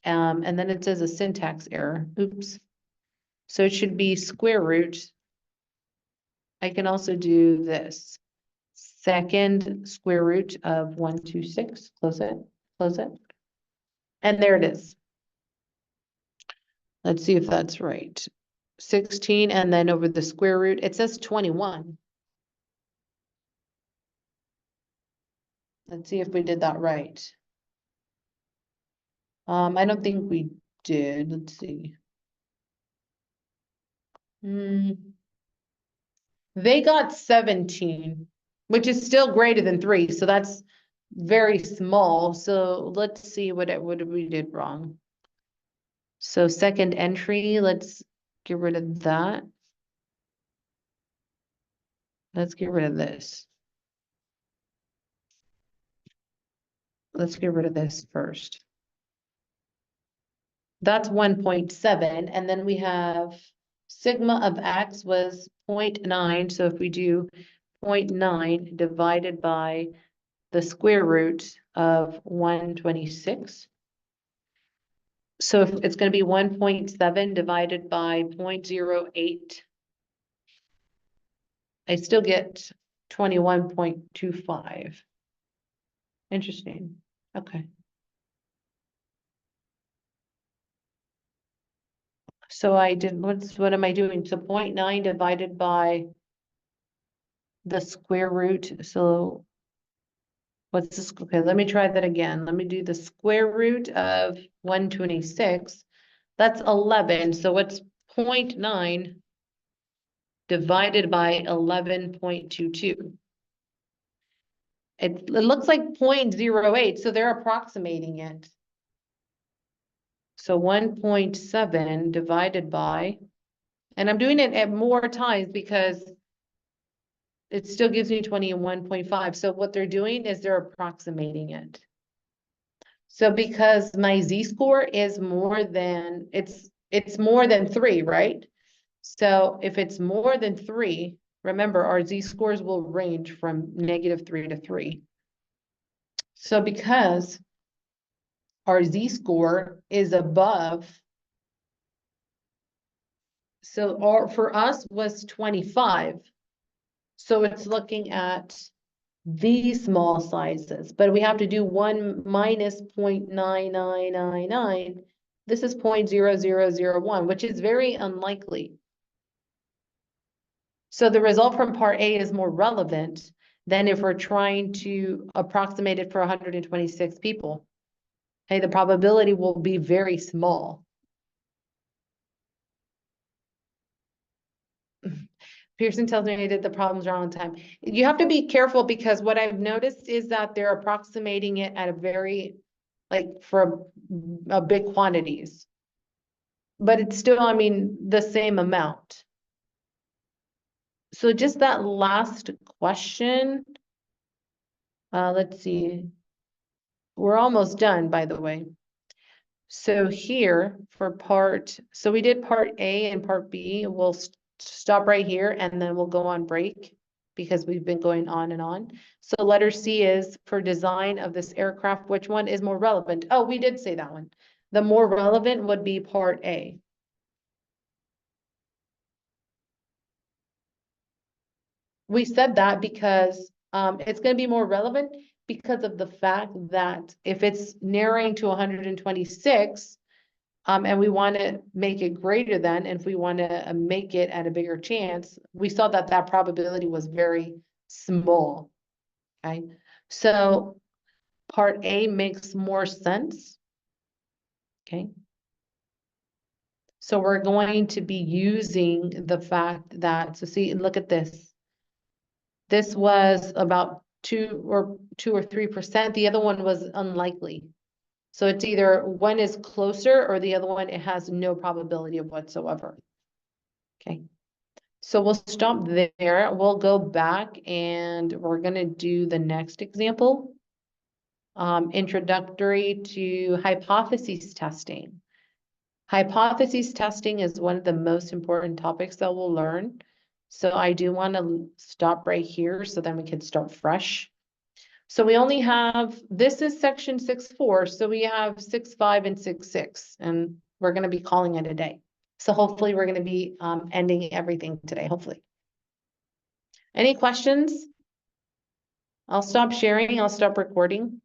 and then it says a syntax error, oops. So it should be square root. I can also do this, second square root of 126, close it, and there it is. Let's see if that's right. 16, and then over the square root, it says 21. Let's see if we did that right. I don't think we did. Let's see. They got 17, which is still greater than 3, so that's very small. So let's see what we did wrong. So second entry, let's get rid of that. Let's get rid of this. Let's get rid of this first. That's 1.7, and then we have sigma of x was 0.9. So if we do 0.9 divided by the square root of 126. So if it's going to be 1.7 divided by 0.08, I still get 21.25. Interesting. Okay. So I did, what am I doing? So 0.9 divided by the square root. So what's this? Okay, let me try that again. Let me do the square root of 126. That's 11. So what's 0.9 divided by 11.22? It looks like 0.08, so they're approximating it. So 1.7 divided by, and I'm doing it at more times because it still gives me 21.5. So what they're doing is they're approximating it. So because my z-score is more than, it's more than 3, right? So if it's more than 3, remember our z-scores will range from -3 to 3. So because our z-score is above, so our, for us was 25. So it's looking at these small sizes, but we have to do 1 minus 0.9999. This is 0.0001, which is very unlikely. So the result from part A is more relevant than if we're trying to approximate it for 126 people. Okay, the probability will be very small. Pearson tells me I did the problems wrong time. You have to be careful because what I've noticed is that they're approximating it at a very, like, for a big quantities. But it's still, I mean, the same amount. So just that last question. Let's see. We're almost done, by the way. So here for so we did part A and part B. We'll stop right here and then we'll go on break because we've been going on and on. So letter C is for design of this aircraft. Which one is more relevant? Oh, we did say that one. The more relevant would be part A. We said that because it's going to be more relevant because of the fact that if it's narrowing to 126, and we want to make it greater than, and if we want to make it at a bigger chance, we saw that that probability was very small. Okay, so part A makes more sense. Okay. So we're going to be using the fact that, so see, look at this. This was about 2 or 3%. The other one was unlikely. So it's either one is closer or the other one, it has no probability of whatsoever. Okay. So we'll stop there. We'll go back and we're gonna do the next example. Introductory to hypotheses testing. Hypotheses testing is one of the most important topics that we'll learn. So I do want to stop right here so then we can start fresh. So we only have, this is section 6.4, so we have 6.5 and 6.6, and we're going to be calling it a day. So hopefully we're going to be ending everything today, hopefully. Any questions? I'll stop sharing, I'll stop recording.